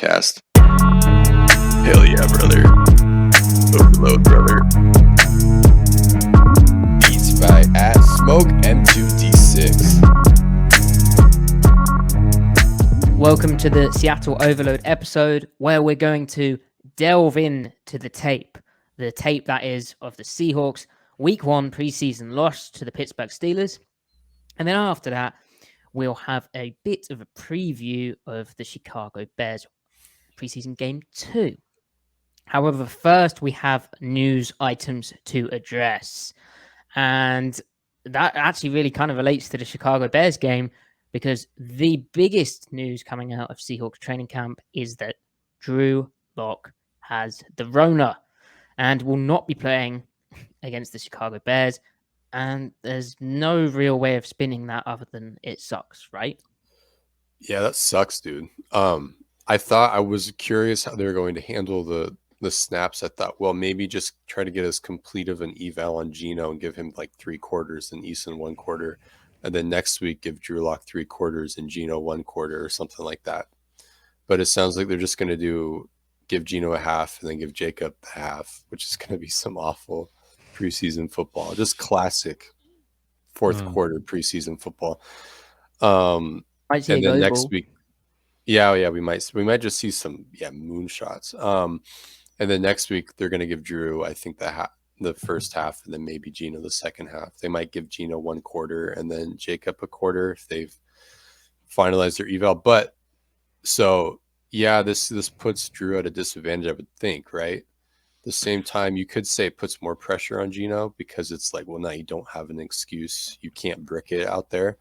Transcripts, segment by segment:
podcast. Hell yeah, brother. Overload, brother. Beats by @Smoke M2D6. Welcome to the Seattle Overload episode, where we're going to delve into the tape that is of the Seahawks Week 1 preseason loss to the Pittsburgh Steelers. And then after that, we'll have a bit of a preview of the Chicago Bears preseason game 2. However, first we have news items to address. And that actually really kind of relates to the Chicago Bears game, because the biggest news coming out of Seahawks training camp is that Drew Lock has the Rona and will not be playing against the Chicago Bears. And there's no real way of spinning that other than it sucks, right? Yeah, that sucks, dude. I was curious how they were going to handle the snaps. I thought, well, maybe just try to get as complete of an eval on Geno and give him like 3 quarters and Eason 1 quarter. And then next week, give Drew Lock 3 quarters and Geno 1 quarter or something like that. But it sounds like they're just going to give Geno a half and then give Jacob the half, which is going to be some awful preseason football. Just classic fourth quarter preseason football. And then next week, we might just see some moonshots. And then next week they're going to give Drew, I think, the first half, and then maybe Geno the second half. They might give Geno 1 quarter and then Jacob a quarter if they've finalized their eval. But so this puts Drew at a disadvantage, I would think, right? At the same time, you could say it puts more pressure on Geno, because it's like, well, now you don't have an excuse. You can't brick it out there.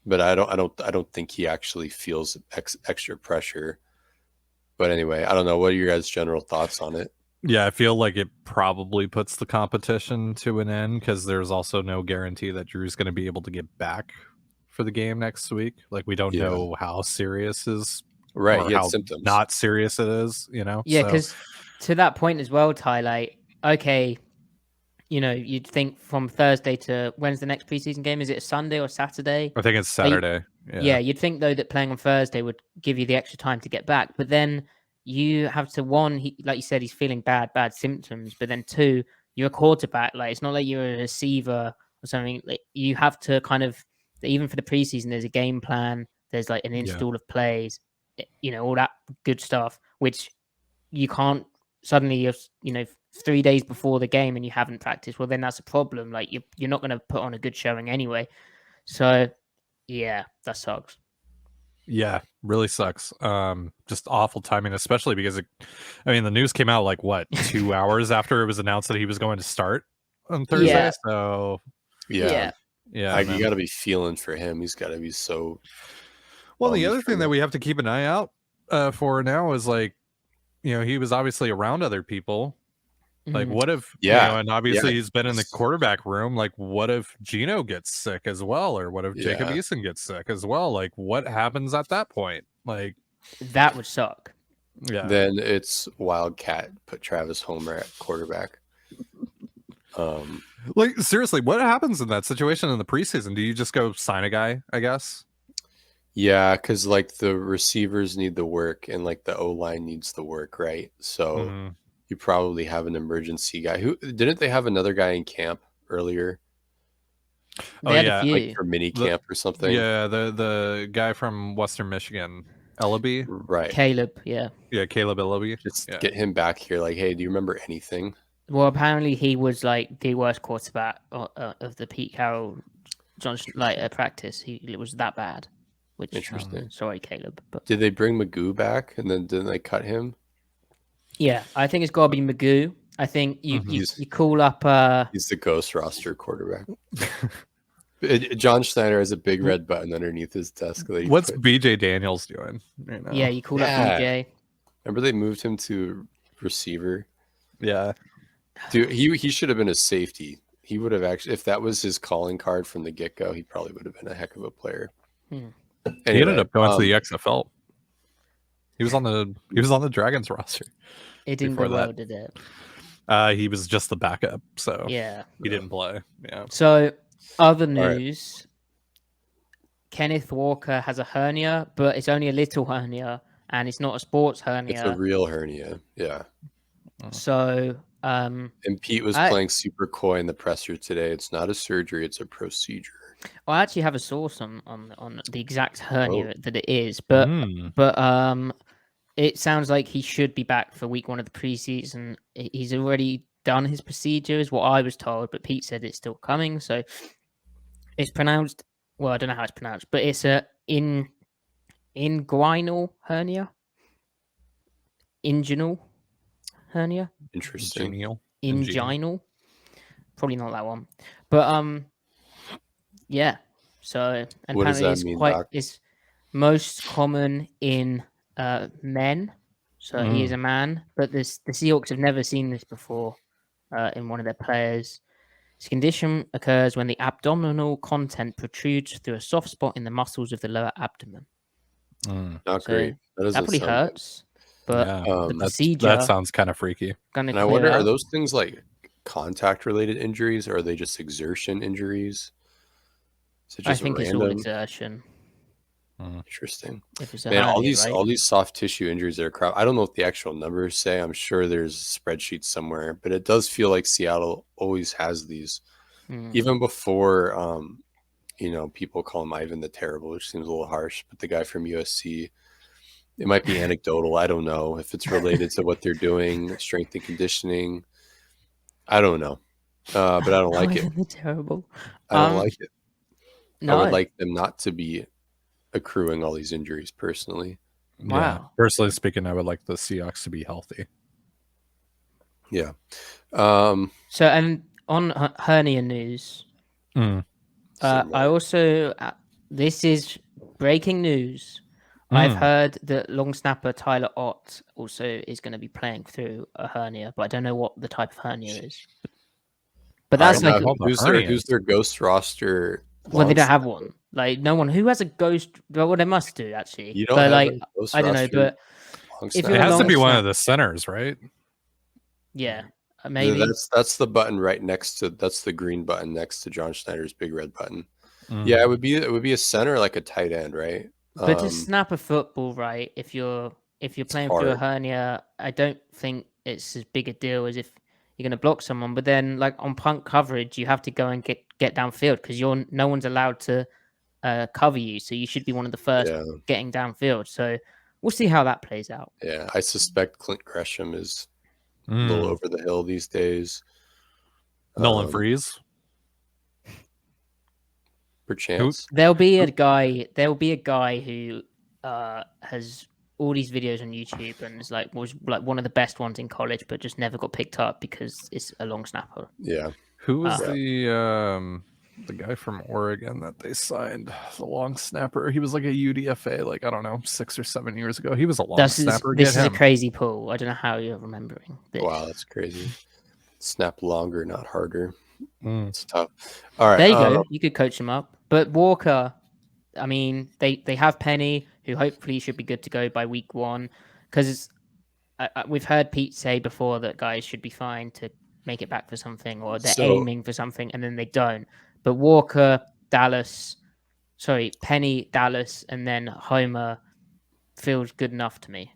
But I don't think he actually feels extra pressure. But anyway, I don't know. What are your guys' general thoughts on it? Yeah, I feel like it probably puts the competition to an end, because there's also no guarantee that Drew's going to be able to get back for the game next week. Like, we don't know how serious is, right? He had how symptoms. Not serious it is, you know? Yeah, because to that point as well, Ty, like, okay, you know, you'd think from Thursday to when's the next preseason game? Is it a Sunday or Saturday? I think it's Saturday. Yeah, you'd think, though, that playing on Thursday would give you the extra time to get back. But then you have to, like you said, he's feeling bad symptoms. But then 2, you're a quarterback. Like, it's not like you're a receiver or something. Like, you have to kind of, even for the preseason, there's a game plan. There's like an install of plays, you know, all that good stuff, which you can't suddenly, 3 days before the game and you haven't practiced. Well, then that's a problem. Like, you're not going to put on a good showing anyway. So, yeah, that sucks. Yeah, really sucks. Just awful timing, especially because the news came out like 2 hours after it was announced that he was going to start on Thursday. Yeah. So Yeah. You got to be feeling for him. He's got to be so. Well, the other thing that we have to keep an eye out for now is, like, he was obviously around other people. Like, what if, and obviously he's been in the quarterback room. Like, what if Geno gets sick as well? Or what if Jacob Eason gets sick as well? Like, what happens at that point? Like, that would suck. Yeah. Then it's Wildcat, put Travis Homer at quarterback. Like, seriously, what happens in that situation in the preseason? Do you just go sign a guy, I guess? Yeah, because, like, the receivers need the work and, like, the O-line needs the work, right? So you probably have an emergency guy. Didn't they have another guy in camp earlier? Like for mini camp or something. Yeah, the guy from Western Michigan, Ellaby, right? Caleb, Caleb Ellaby. Just get him back here. Like, hey, do you remember anything? Well, apparently he was like the worst quarterback of the Pete Carroll Johnson practice. It was that bad. Which, interesting. Sorry, Caleb. But did they bring Magoo back and then didn't they cut him? Yeah, I think it's got to be Magoo. I think you call up. He's the ghost roster quarterback. John Schneider has a big red button underneath his desk. What's BJ Daniels doing right now? Yeah, you call up BJ. Remember they moved him to receiver? Yeah. Dude, he should have been a safety. He would have actually, if that was his calling card from the get-go, he probably would have been a heck of a player. Anyway, he ended up going to the XFL. He was on the Dragons roster. It didn't go well, did it? He was just the backup, so he didn't play. Yeah. So other news. Kenneth Walker has a hernia, but it's only a little hernia, and it's not a sports hernia. It's a real hernia. Yeah. So, and Pete was playing super coy in the presser today. It's not a surgery; it's a procedure. I actually have a source on the exact hernia that it is, but it sounds like he should be back for week 1 of the preseason. He's already done his procedure, is what I was told, but Pete said it's still coming. So it's pronounced. Well, I don't know how it's pronounced, but it's a inguinal hernia. Inguinal hernia. Interesting. Inguinal. Probably not that one. But yeah. So and what apparently does that mean, it's most common in men. So he is a man, but the Seahawks have never seen this before in one of their players. This condition occurs when the abdominal content protrudes through a soft spot in the muscles of the lower abdomen. Not great. That probably hurts. But the procedure, that sounds kind of freaky. And I wonder, are those things like contact-related injuries, or are they just exertion injuries? I think it's all exertion. Interesting. Man, all these soft tissue injuries that are crap. I don't know what the actual numbers say. I'm sure there's spreadsheets somewhere, but it does feel like Seattle always has these, even before. People call him Ivan the Terrible, which seems a little harsh, but the guy from USC. It might be anecdotal. I don't know if it's related to what they're doing, strength and conditioning. I don't know, but I don't like it. Terrible. I don't like it. No. I would like them not to be accruing all these injuries personally. Wow. Yeah. Personally speaking, I would like the Seahawks to be healthy. Yeah. So, and on hernia news, I also this is breaking news. I've heard that long snapper Tyler Ott also is going to be playing through a hernia, but I don't know what the type of hernia is. But that's like who's their ghost roster? Well, they don't have one. Like no one who has a ghost. Well, they must do actually. You don't have like a ghost I don't know, but if it has to be one of the centers, right? Yeah, maybe that's the button right next to. That's the green button next to John Schneider's big red button. Yeah, it would be a center, like a tight end, right? But to snap a football, right? If you're playing through a hernia, I don't think it's as big a deal as if you're going to block someone. But then, like on punt coverage, you have to go and get downfield because no one's allowed to cover you. So you should be one of the first getting downfield. So we'll see how that plays out. Yeah, I suspect Clint Gresham is a little over the hill these days. Nolan Freeze. Perchance. There'll be a guy who has all these videos on YouTube and was one of the best ones in college, but just never got picked up because it's a long snapper. Yeah. Who was the guy from Oregon that they signed? The long snapper. He was like a UDFA, like I don't know, 6 or 7 years ago. He was a long snapper. This is a crazy pull. I don't know how you're remembering this. Wow, that's crazy. Snap longer, not harder. It's tough. All right. There you go. You could coach him up. But Walker, I mean, they have Penny, who hopefully should be good to go by week 1. Because we've heard Pete say before that guys should be fine to make it back for something, or they're aiming for something, and then they don't. But Walker, Penny, Dallas, and then Homer feels good enough to me.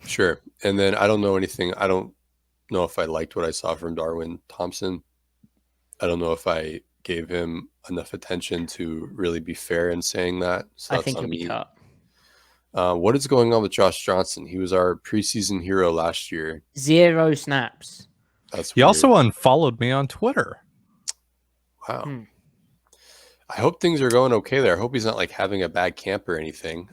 Sure. And then I don't know anything. I don't know if I liked what I saw from Darwin Thompson. I don't know if I gave him enough attention to really be fair in saying that. So I think he'll be cut. What is going on with Josh Johnson? He was our preseason hero last year. 0 snaps. He also unfollowed me on Twitter. Wow. I hope things are going okay there. I hope he's not like having a bad camp or anything.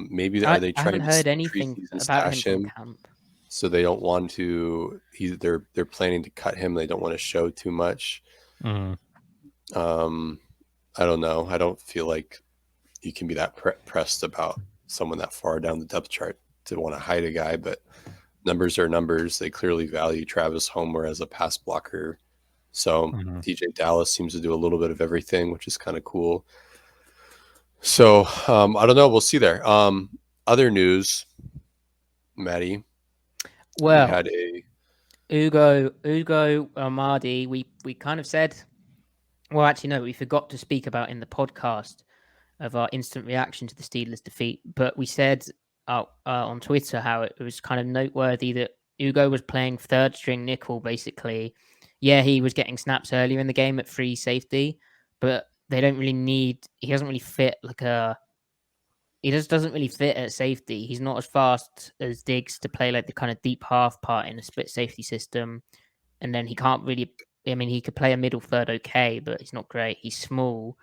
Maybe are they trying to heard anything about him from camp. So they don't want to. They're planning to cut him. They don't want to show too much. I don't know. I don't feel like you can be that pressed about someone that far down the depth chart to want to hide a guy, but numbers are numbers. They clearly value Travis Homer as a pass blocker. So DJ Dallas seems to do a little bit of everything, which is kind of cool. So I don't know. We'll see there. Other news, Matty. Well, we had a Ugo Amadi. We kind of said, well, actually, no, we forgot to speak about in the podcast. of our instant reaction to the Steelers' defeat. But we said on Twitter how it was kind of noteworthy that Ugo was playing third string nickel, basically. Yeah, he was getting snaps earlier in the game at free safety, but they don't really need, he doesn't really fit he just doesn't really fit at safety. He's not as fast as Diggs to play like the kind of deep half part in a split safety system. And then he can't really, I mean, he could play a middle third okay, but he's not great. He's small.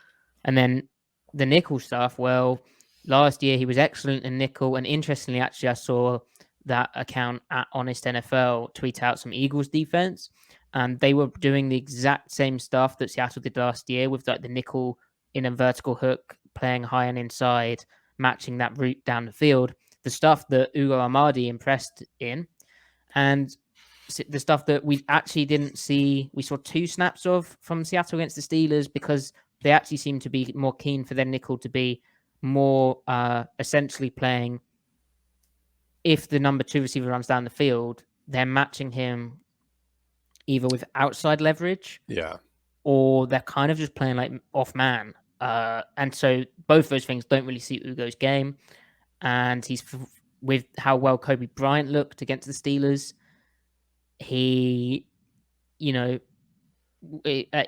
And then the nickel stuff, well, last year he was excellent in nickel. And interestingly, actually, I saw that account at Honest NFL tweet out some Eagles defense. And they were doing the exact same stuff that Seattle did last year with like the nickel in a vertical hook, playing high and inside, matching that route down the field. The stuff that Ugo Amadi impressed in. And the stuff that we actually didn't see, we saw 2 snaps of from Seattle against the Steelers because they actually seem to be more keen for their nickel to be more essentially playing, if the number 2 receiver runs down the field, they're matching him either with outside leverage, or they're kind of just playing like off man. And so both those things don't really suit Ugo's game. And he's with how well Kobe Bryant looked against the Steelers. He,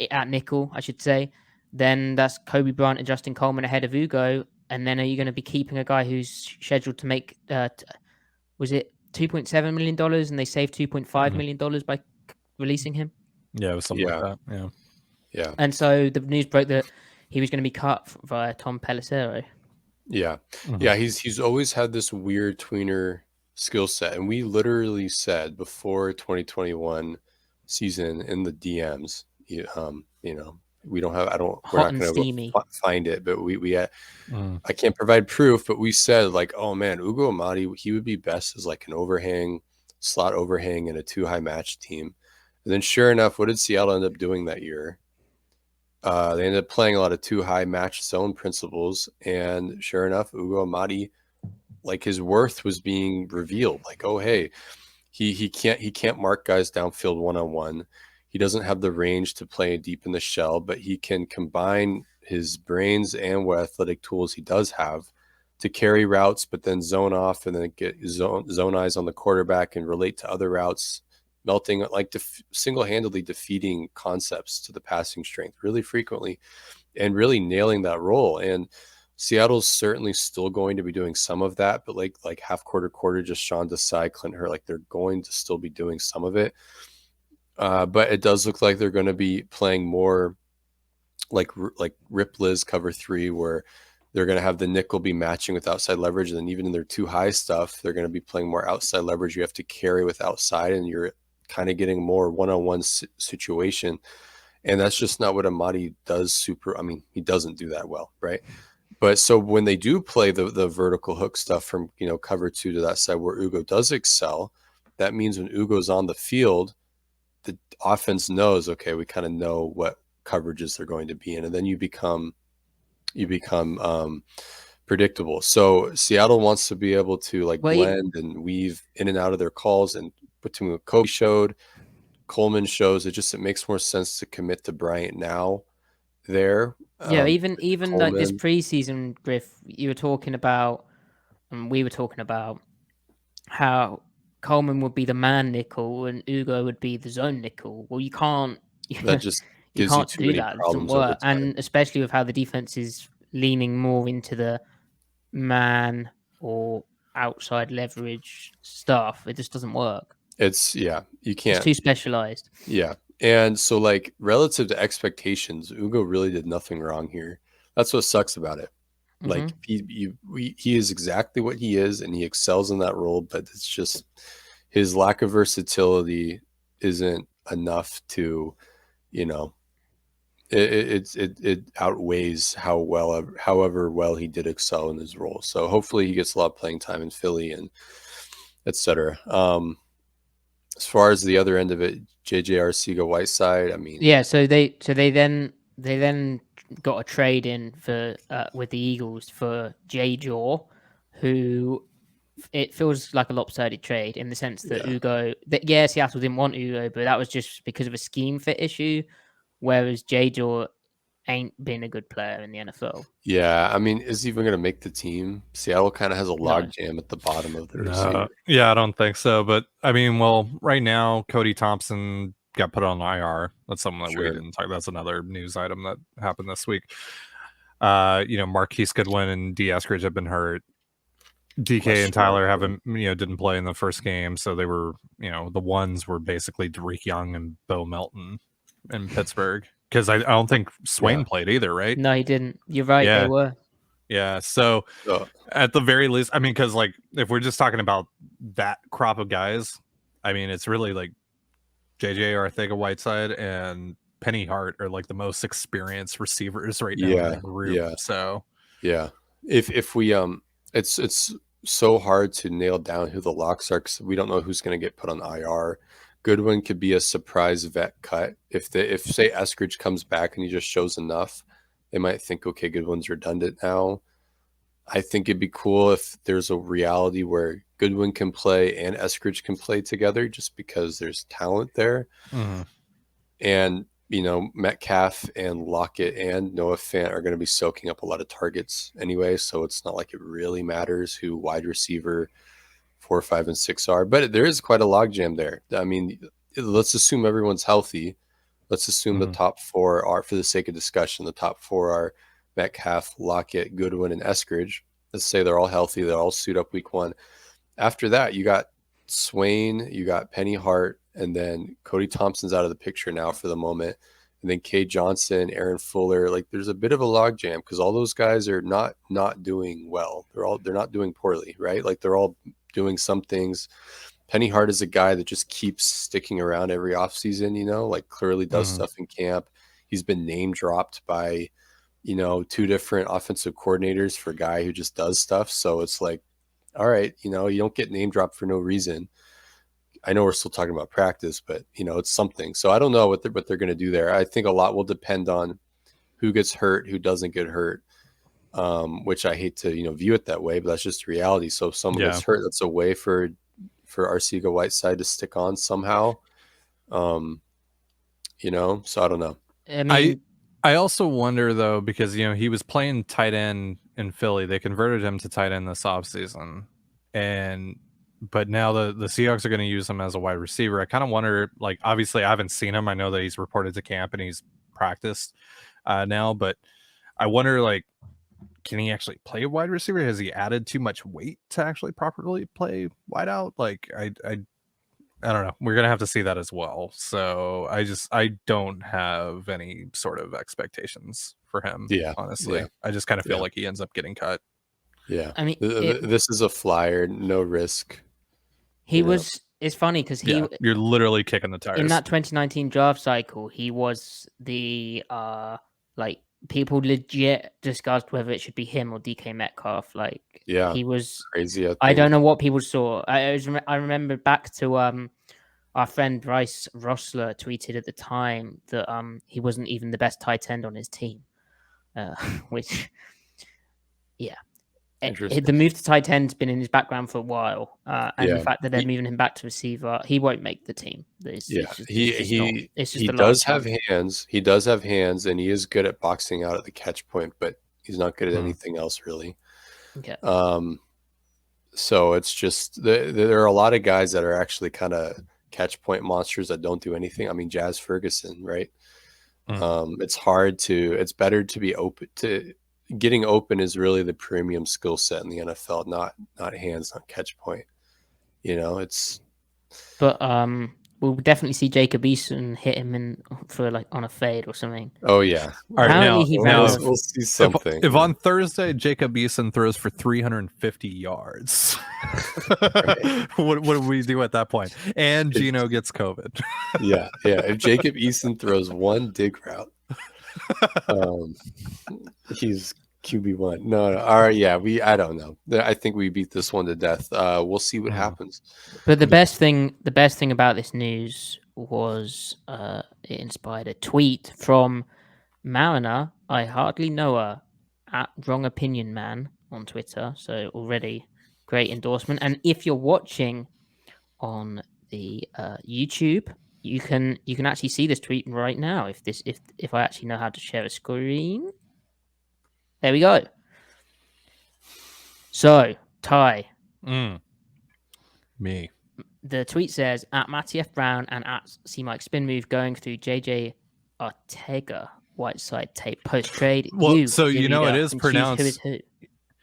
at nickel, I should say, then that's Kobe Bryant and Justin Coleman ahead of Ugo. And then are you going to be keeping a guy who's scheduled to make, was it $2.7 million and they saved $2.5 million by releasing him? Yeah, it was something like that. Yeah. Yeah. And so the news broke that he was going to be cut via Tom Pelissero. Yeah. Yeah. He's always had this weird tweener skill set. And we literally said before 2021 season in the DMs, we don't have, we're not going to find it, but I can't provide proof, but we said like, oh man, Ugo Amadi, he would be best as like an slot overhang in a 2-high match team. And then sure enough, what did Seattle end up doing that year? They ended up playing a lot of 2-high match zone principles. And sure enough, Ugo Amadi, like his worth was being revealed. Like, oh, hey, he can't mark guys downfield one-on-one. He doesn't have the range to play deep in the shell, but he can combine his brains and what athletic tools he does have to carry routes, but then zone off and then get zone eyes on the quarterback and relate to other routes, melting, like single-handedly defeating concepts to the passing strength really frequently and really nailing that role. And Seattle's certainly still going to be doing some of that, but like half quarter, just Sean Desai, Clint Hurtt, like they're going to still be doing some of it. But it does look like they're going to be playing more like Rip Liz cover 3, where they're going to have the nickel be matching with outside leverage. And then even in their 2-high stuff, they're going to be playing more outside leverage. You have to carry with outside, and you're kind of getting more one-on-one situation. And that's just not what Amadi does he doesn't do that well, right? But so when they do play the vertical hook stuff from, cover 2 to that side where Ugo does excel, that means when Ugo's on the field, the offense knows, okay, we kind of know what coverages they're going to be in, and then you become predictable. So Seattle wants to be able to blend and weave in and out of their calls, and between what Kobe showed, Coleman shows, it makes more sense to commit to Bryant now there. Yeah, even Coleman, like this preseason, Griff, you were talking about, and we were talking about how Coleman would be the man nickel and Ugo would be the zone nickel. Well, you can't. That just you can't do that. It doesn't work, and especially with how the defense is leaning more into the man or outside leverage stuff, it just doesn't work. You can't. It's too specialized. Yeah. And so, relative to expectations, Ugo really did nothing wrong here. That's what sucks about it. Like he is exactly what he is, and he excels in that role. But it's just his lack of versatility isn't enough to, it outweighs however well he did excel in his role. So hopefully he gets a lot of playing time in Philly and etc. As far as the other end of it, JJAW, Arcega, Whiteside, so they then got a trade in for with the Eagles for JJAW, who it feels like a lopsided trade in the sense that Ugo, Seattle didn't want Ugo, but that was just because of a scheme fit issue, whereas JJAW ain't been a good player in the NFL. Yeah, I mean, is he even going to make the team? Seattle kind of has a logjam at the bottom of the receiver. Yeah, I don't think so. But I mean, well, right now, Cody Thompson got put on IR. That's something that we didn't talk. That's another news item that happened this week. Marquise Goodwin and D. Eskridge have been hurt. DK and Tyler haven't, didn't play in the first game, so they were, the ones were basically Derek Young and Bo Melton in Pittsburgh. Because I don't think Swain played either, right? No, he didn't. You're right, they were. Yeah, so at the very least, I mean, because like if we're just talking about that crop of guys, I mean, it's really like JJAW, Arcega-Whiteside, and Penny Hart are like the most experienced receivers right now in the group. Yeah. So if we it's so hard to nail down who the locks are because we don't know who's going to get put on IR. Goodwin could be a surprise vet cut. If say Eskridge comes back and he just shows enough, they might think, okay, Goodwin's redundant now. I think it'd be cool if there's a reality where Goodwin can play and Eskridge can play together just because there's talent there. Mm-hmm. And, Metcalf and Lockett and Noah Fant are going to be soaking up a lot of targets anyway. So it's not like it really matters who wide receiver 4, 5, and 6 are. But there is quite a logjam there. I mean, let's assume everyone's healthy. Let's assume the top 4 are, for the sake of discussion, the top 4 are Metcalf, Lockett, Goodwin, and Eskridge. Let's say they're all healthy. They're all suit up week 1. After that, you got Swain, you got Penny Hart, and then Cody Thompson's out of the picture now for the moment. And then Kay Johnson, Aaron Fuller. Like there's a bit of a logjam because all those guys are not doing well. They're not doing poorly, right? Like they're all doing some things. Penny Hart is a guy that just keeps sticking around every offseason, like clearly does stuff in camp. He's been name dropped by, 2 different offensive coordinators for a guy who just does stuff. So it's like, all right, you don't get name dropped for no reason. I know we're still talking about practice, but it's something. So I don't know what they're going to do there. I think a lot will depend on who gets hurt, who doesn't get hurt, which I hate to view it that way, but that's just reality. So if someone gets hurt, that's a way for Arcega-Whiteside to stick on somehow. So I don't know. I mean, I also wonder though because he was playing tight end in Philly. They converted him to tight end this offseason, but now the Seahawks are going to use him as a wide receiver. I kind of wonder, like, obviously I haven't seen him. I know that he's reported to camp and he's practiced now, but I wonder, like, can he actually play a wide receiver? Has he added too much weight to actually properly play wide out? Like, I don't know. We're going to have to see that as well. So I don't have any sort of expectations for him. Yeah. Honestly, I just kind of feel like he ends up getting cut. Yeah. I mean, this is a flyer, no risk. It's funny because you're literally kicking the tires. In that 2019 draft cycle, he was the people legit discussed whether it should be him or DK Metcalf. Like, he was crazy. I don't know what people saw. I remember back to our friend Bryce Rossler tweeted at the time that he wasn't even the best tight end on his team, which the move to tight end's been in his background for a while, and the fact that they're moving him back to receiver, he won't make the team. He does have hands. He does have hands, and he is good at boxing out at the catch point, but he's not good at anything else really. Okay. So it's just there are a lot of guys that are actually kind of catch point monsters that don't do anything. I mean, Jazz Ferguson, right? It's better to be open to. Getting open is really the premium skill set in the NFL, not hands on catch point. But we'll definitely see Jacob Eason hit him on a fade or something. Oh yeah. All right, we'll see something. If on Thursday Jacob Eason throws for 350 yards, what do we do at that point? And Geno gets COVID. yeah. If Jacob Eason throws one dig route, he's QB1. No. All right. Yeah. I don't know. I think we beat this one to death. We'll see what happens. But the best thing about this news was it inspired a tweet from Mariner. I hardly know her at Wrong Opinion Man on Twitter. So already great endorsement. And if you're watching on the YouTube, you can actually see this tweet right now if I actually know how to share a screen. There we go. So, Ty. Me. The tweet says, at Matty F. Brown and at C. Mike Spinmove going through JJ Ortega Whiteside tape post-trade. Well, so you know it is pronounced... Who is who.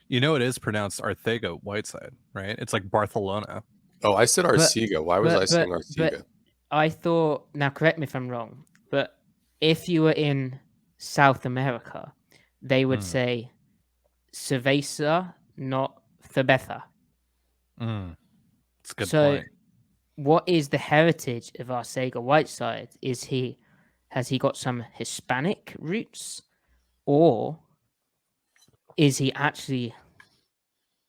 You know it is pronounced Ortega Whiteside, right? It's like Barcelona. Oh, I said Arcega. Why was I saying Arcega? But I thought, now correct me if I'm wrong, but if you were in South America, they would say cerveza, not cerveza. That's a good point. What is the heritage of Arcega Whiteside? Has he got some Hispanic roots, or is he actually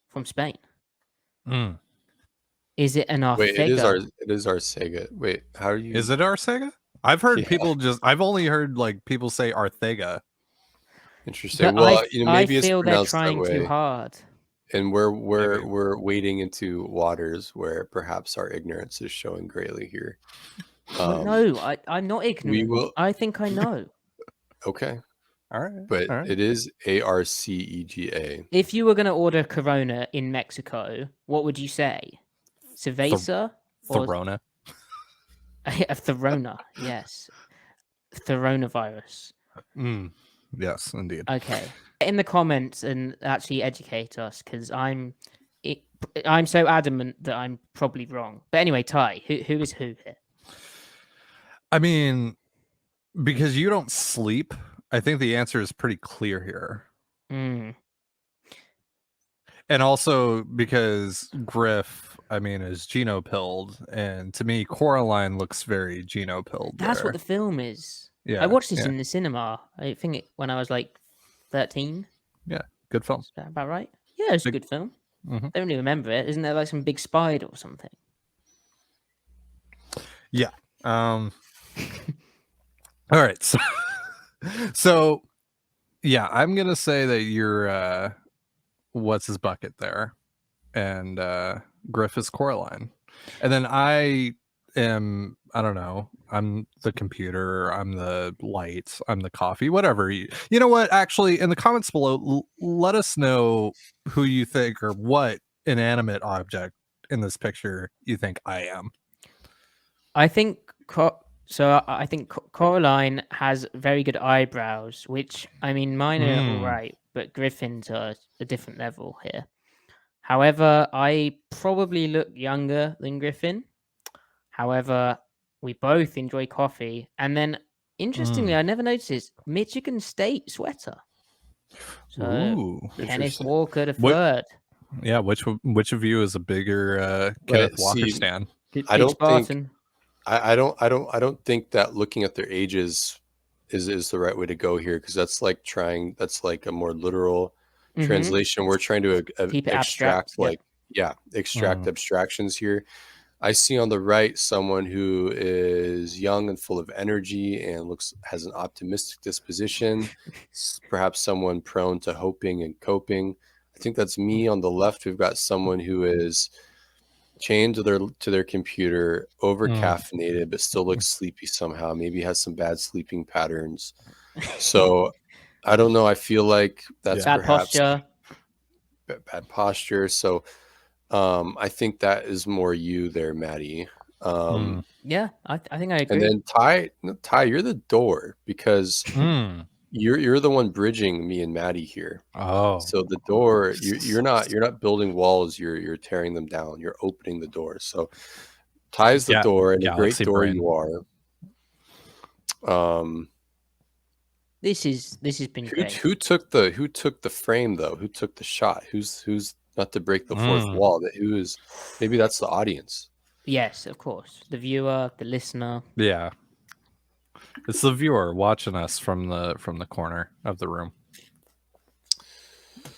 from Spain? Is it an Arcega? Wait, it is Arcega. Wait, how are you? Is it Arcega? I've heard people I've only heard like people say Arcega. Interesting. But well, maybe I it's feel they're pronounced trying that way. too hard. And we're wading into waters where perhaps our ignorance is showing greatly here. No, I'm not ignorant. I think I know. Okay. All right. But it is Arcega. If you were going to order Corona in Mexico, what would you say? Cerveza? Corona. A Thorona, yes. Thoronavirus. Yes, indeed. Okay. In the comments and actually educate us, because I'm so adamant that I'm probably wrong. But anyway, Ty, who is who here? I mean, because you don't sleep, I think the answer is pretty clear here. And also because Griff, I mean, is Geno pilled, and to me, Coraline looks very Geno pilled. That's what the film is. Yeah, I watched this in the cinema. I think when I was like 13. Yeah, good film. Is that about right? Yeah, it's a good film. I don't really remember it. Isn't there like some big spider or something? Yeah. All right. So yeah, I'm gonna say that you're what's his bucket there, and Griff is Coraline, and then I don't know, I'm the computer, I'm the lights, I'm the coffee, whatever. You know what? Actually, in the comments below, let us know who you think or what inanimate object in this picture you think I am. I think I think Coraline has very good eyebrows, which, I mean, mine are all right, but Griffin's are a different level here. However, I probably look younger than Griffin. However, we both enjoy coffee. And then, interestingly, I never noticed this, Michigan State sweater. So, Kenneth Walker the third. Yeah, which of you is a bigger Kenneth Walker stan? I don't think that looking at their ages is the right way to go here, because that's like a more literal translation. We're trying to extract abstractions here. I see on the right someone who is young and full of energy and has an optimistic disposition, perhaps someone prone to hoping and coping. I think that's me. On the left, we've got someone who is chained to their computer, over caffeinated, but still looks sleepy somehow. Maybe has some bad sleeping patterns. So I don't know. I feel like that's bad posture. Bad posture. So I think that is more you there, Matty. Yeah, I think I agree. And then Ty, you're the door, because you're the one bridging me and Matty here. Oh, so the door, you're not building walls. You're tearing them down. You're opening the door. So Ty's the door, and a great door you are. This has been great. Who took the frame though? Who took the shot? Who's not to break the fourth wall? Maybe that's the audience. Yes, of course. The viewer, the listener. Yeah. It's the viewer watching us from the corner of the room.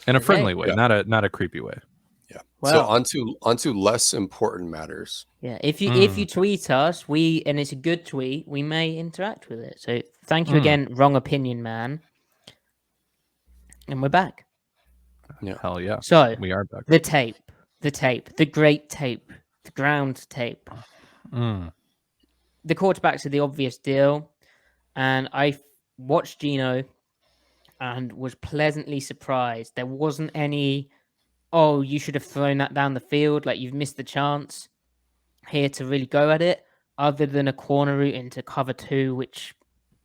In a friendly way, not a creepy way. Yeah. Well, so onto less important matters. Yeah. If you tweet us, and it's a good tweet, we may interact with it. So thank you again, Wrong Opinion Man. And we're back. Yeah. Hell yeah. So we are back. The great tape, the ground tape. the quarterbacks are the obvious deal. And I watched Geno and was pleasantly surprised. There wasn't any, oh, you should have thrown that down the field. Like, you've missed the chance here to really go at it, other than a corner route into cover 2, which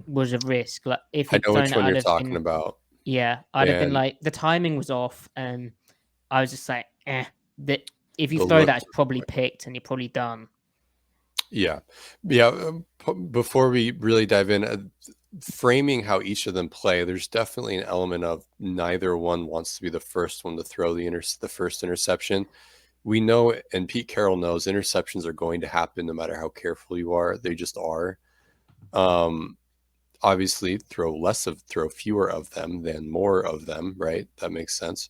was a risk. Like, if I know which one you're talking about. Yeah, I'd have been like, the timing was off, and I was just like, that if you throw that, it's probably picked, and you're probably done. Yeah. Before we really dive in, framing how each of them play, there's definitely an element of neither one wants to be the first one to throw the first interception. We know, and Pete Carroll knows, interceptions are going to happen no matter how careful you are. They just are. Obviously, throw fewer of them than more of them, right? That makes sense.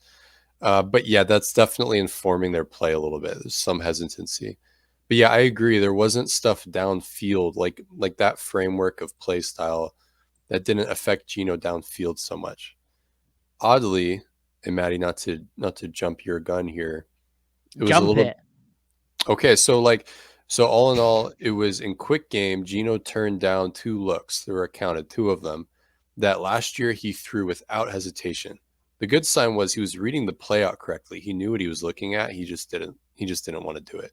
But yeah, that's definitely informing their play a little bit. There's some hesitancy. But yeah, I agree. There wasn't stuff downfield like that framework of play style that didn't affect Geno downfield so much. Oddly, and Matty, not to jump your gun here, it was a little. Okay, so all in all, it was in quick game. Geno turned down 2 looks. There were counted 2 of them that last year he threw without hesitation. The good sign was he was reading the play out correctly. He knew what he was looking at. He just didn't want to do it.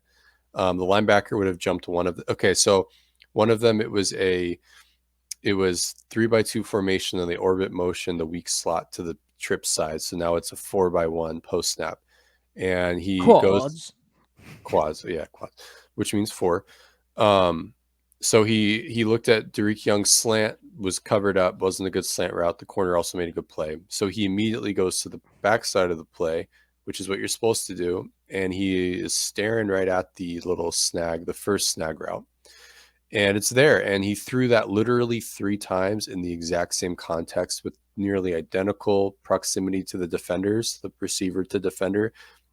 The linebacker would have jumped one of the. Okay, so one of them, it was 3-by-2 formation in the orbit motion, the weak slot to the trip side. So now it's a 4-by-1 post snap, and he goes quads, which means 4. So he looked at Derek Young's slant, was covered up, wasn't a good slant route. The corner also made a good play. So he immediately goes to the backside of the play, which is what you're supposed to do. And he is staring right at the little snag, the first snag route. And it's there. And he threw that literally 3 times in the exact same context with nearly identical proximity to the defenders, the receiver to defender,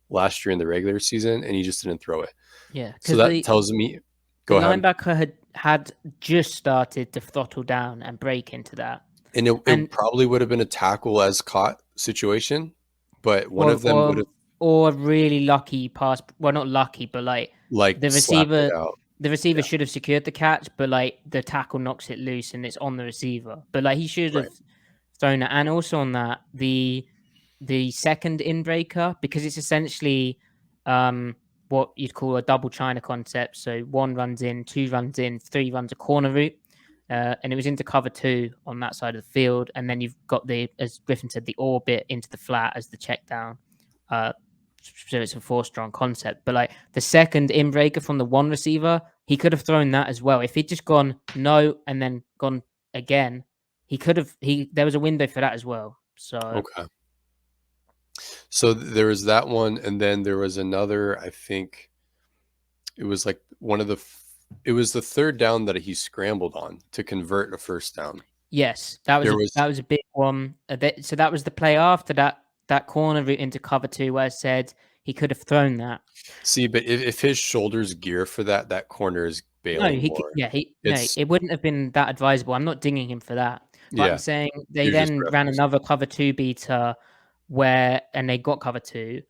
last year in the regular season. And he just didn't throw it. Yeah. So that tells me, go ahead. The linebacker had just started to throttle down and break into that. And it probably would have been a tackle as caught situation, but one of them would have. Or a really lucky pass. Well, not lucky, but like the receiver. The receiver should have secured the catch, but like the tackle knocks it loose and it's on the receiver. But like he should have thrown it. And also on that, the second inbreaker, because it's essentially what you'd call a double China concept. So 1 runs in, 2 runs in, 3 runs a corner route. And it was into cover 2 on that side of the field. And then you've got as Griffin said, the orbit into the flat as the check down. So it's a 4-strong concept. But like the second inbreaker from the 1 receiver, he could have thrown that as well. If he'd just gone no and then gone again, he could have. There was a window for that as well. So okay. So there was that one, and then there was another. I think it was like it was the 3rd down that he scrambled on to convert a 1st down. Yes, that was a big one. So that was the play after that corner route into cover 2 where I said he could have thrown that. See, but if his shoulders gear for that corner is bailing more. It wouldn't have been that advisable. I'm not dinging him for that. But I'm saying they then ran another cover 2 beater and they got cover 2,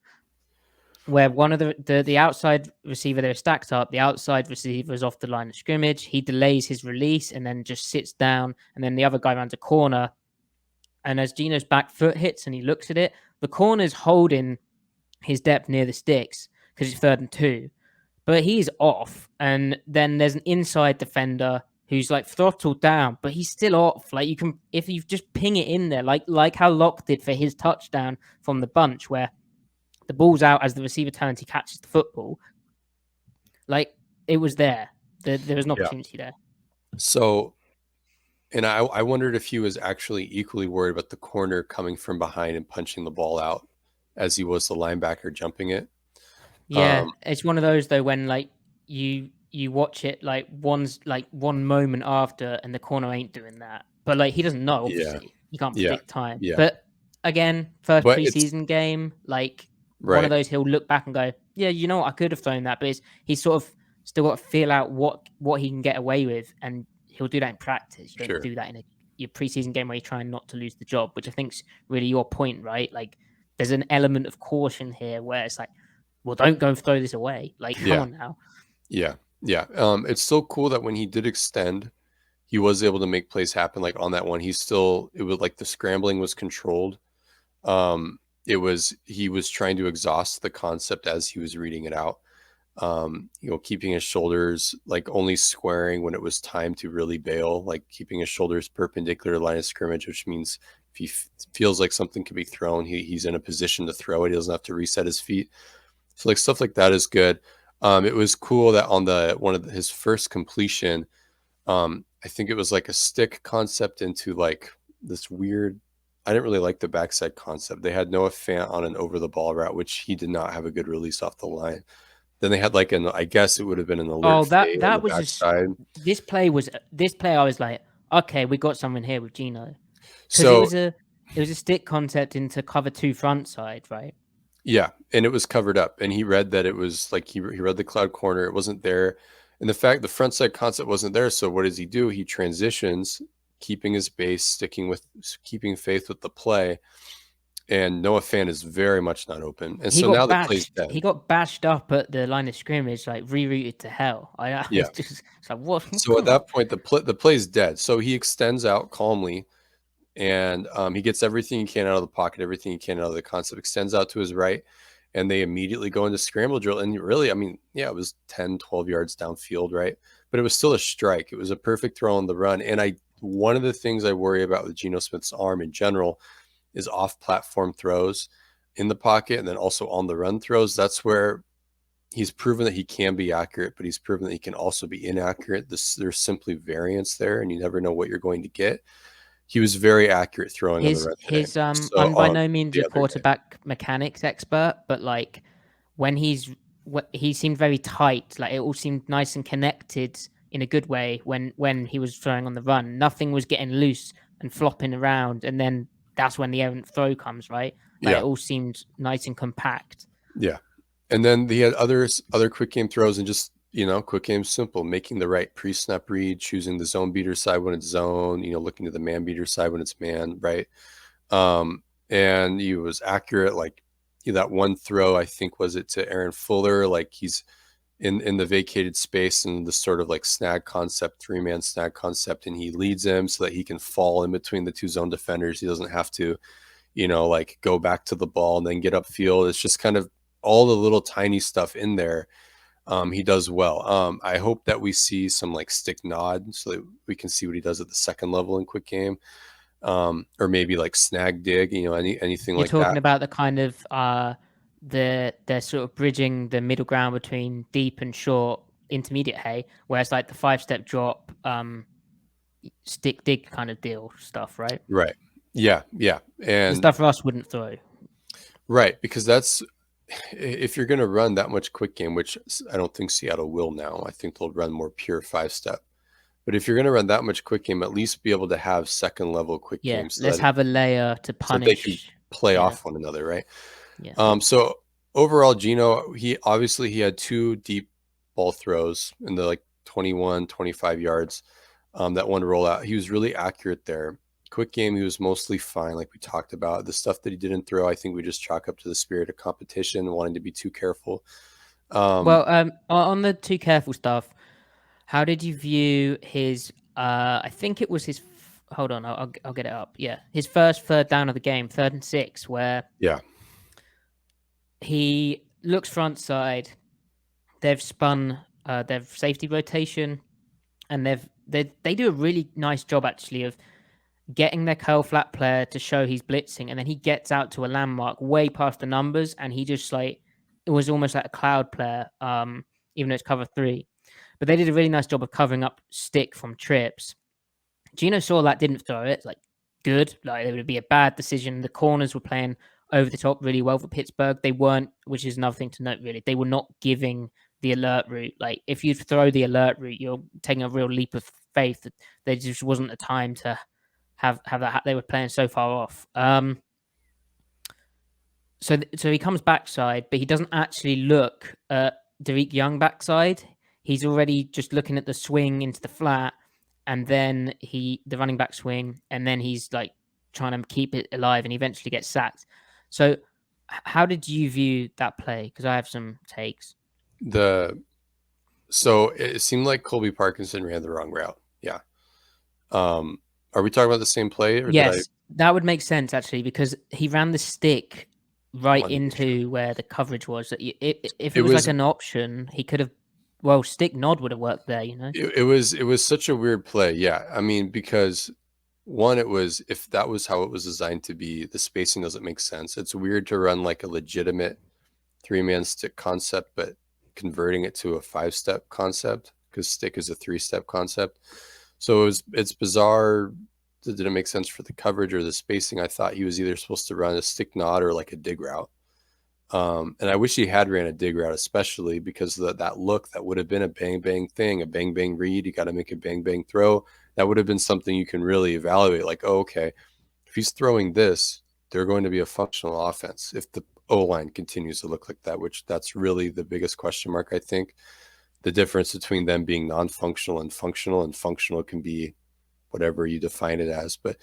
where one of the outside receiver, they're stacked up. The outside receiver is off the line of scrimmage. He delays his release and then just sits down. And then the other guy runs a corner. And as Geno's back foot hits and he looks at it, the corner's holding his depth near the sticks because it's 3rd and 2. But he's off. And then there's an inside defender who's like throttled down, but he's still off. Like if you just ping it in there, like how Locke did for his touchdown from the bunch, where the ball's out as the receiver turns, he catches the football. Like it was there. There was an opportunity there. So. And I wondered if he was actually equally worried about the corner coming from behind and punching the ball out as he was the linebacker jumping it. Yeah, it's one of those though when like you watch it like one's like 1 moment after and the corner ain't doing that. But like he doesn't know, obviously. You can't predict time. Yeah. But again, first preseason game, like one of those he'll look back and go, yeah, you know what, I could have thrown that. But he's sort of still got to feel out what he can get away with, and he'll do that in practice. You don't do that in your preseason game where you're trying not to lose the job, which I think's really your point, right? Like, there's an element of caution here where it's like, well, don't go and throw this away. Like, come on now. Yeah. Yeah. It's still cool that when he did extend, he was able to make plays happen. Like on that one, it was like the scrambling was controlled. He was trying to exhaust the concept as he was reading it out. Keeping his shoulders like only squaring when it was time to really bail, like keeping his shoulders perpendicular to the line of scrimmage, which means if he feels like something can be thrown, he's in a position to throw it. He doesn't have to reset his feet. So like stuff like that is good. It was cool that on his first completion, I think it was like a stick concept into like this weird. I didn't really like the backside concept. They had Noah Fant on an over the ball route, which he did not have a good release off the line. Then they had like I guess it would have been an alert. Oh, that was this play. I was like, okay, we got someone here with Geno. So it was a stick concept into cover 2 front side, right? Yeah, and it was covered up, and he read that it was like he read the cloud corner. It wasn't there, and the front side concept wasn't there. So what does he do? He transitions, keeping his base, keeping faith with the play. And Noah Fant is very much not open. And so now the play's dead. He got bashed up at the line of scrimmage, like rerouted to hell. It's like, what? So at that point, the play's dead. So he extends out calmly, and he gets everything he can out of the pocket, everything he can out of the concept, extends out to his right, and they immediately go into scramble drill. And really, I mean, yeah, it was 10, 12 yards downfield, right? But it was still a strike. It was a perfect throw on the run. And one of the things I worry about with Geno Smith's arm in general is off-platform throws in the pocket, and then also on the run throws. That's where he's proven that he can be accurate, but he's proven that he can also be inaccurate. There's simply variance there, and you never know what you're going to get. He was very accurate throwing on the run today. I'm by no means a quarterback mechanics expert, but like when he seemed very tight. Like it all seemed nice and connected in a good way when he was throwing on the run. Nothing was getting loose and flopping around, and then that's when the errant throw comes, right? Like it all seemed nice and compact. Yeah. And then he had other quick game throws, and just, quick game simple, making the right pre-snap read, choosing the zone beater side when it's zone, looking to the man beater side when it's man, right? And he was accurate. Like that one throw, I think, was it to Aaron Fuller? Like he's in the vacated space and the sort of like snag concept, 3-man snag concept, and he leads him so that he can fall in between the two zone defenders. He doesn't have to, like go back to the ball and then get upfield. It's just kind of all the little tiny stuff in there. He does well. I hope that we see some like stick nod so that we can see what he does at the second level in quick game. Or maybe like snag dig, anything like that. You're talking about the kind of they're sort of bridging the middle ground between deep and short intermediate hay, whereas like the 5-step drop stick dig kind of deal stuff, right? Right. Yeah. And the stuff Russ wouldn't throw. Right, because that's if you're going to run that much quick game, which I don't think Seattle will now. I think they'll run more pure 5-step. But if you're going to run that much quick game, at least be able to have second level quick games. Let's have a layer to punish. So they can play off one another, right? Yeah. So overall, Geno, he had 2 deep ball throws in the like 21, 25 yards. That one rollout, he was really accurate there. Quick game, he was mostly fine, like we talked about. The stuff that he didn't throw, I think we just chalk up to the spirit of competition, wanting to be too careful. On the too careful stuff, how did you view his? I think it was his. Hold on, I'll get it up. Yeah, his first third down of the game, 3rd and 6, where he looks front side. They've spun their safety rotation, and they do a really nice job actually of getting their curl flat player to show he's blitzing, and then he gets out to a landmark way past the numbers, and he just like it was almost like a cloud player, even though it's cover 3. But they did a really nice job of covering up stick from trips. Geno saw that, didn't throw it. Like good, like it would be a bad decision. The corners were playing over the top really well for Pittsburgh. They weren't, which is another thing to note. Really, they were not giving the alert route. Like if you throw the alert route, you're taking a real leap of faith that there just wasn't a time to have that. They were playing so far off. So he comes backside, but he doesn't actually look at Derek Young backside. He's already just looking at the swing into the flat, and then the running back swing, and then he's like trying to keep it alive, and he eventually gets sacked. So how did you view that play? Because I have some takes. So it seemed like Colby Parkinson ran the wrong route. Yeah. Are we talking about the same play? Or yes, that would make sense actually, because he ran the stick right into sure. where the coverage was. If it was like an option, he could have. Well, stick nod would have worked there, you know. It was such a weird play. Yeah, I mean, because one, it was, if that was how it was designed to be, the spacing doesn't make sense. It's weird to run like a legitimate 3-man stick concept, but converting it to a 5-step concept, because stick is a 3-step concept. So it's bizarre. It didn't make sense for the coverage or the spacing. I thought he was either supposed to run a stick nod or like a dig route. And I wish he had ran a dig route, especially because that look, that would have been a bang bang thing, a bang bang read. You got to make a bang bang throw. That would have been something you can really evaluate. Like, oh, okay, if he's throwing this, they're going to be a functional offense. If the O-line continues to look like that, which that's really the biggest question mark, I think. The difference between them being non-functional and functional can be whatever you define it as. But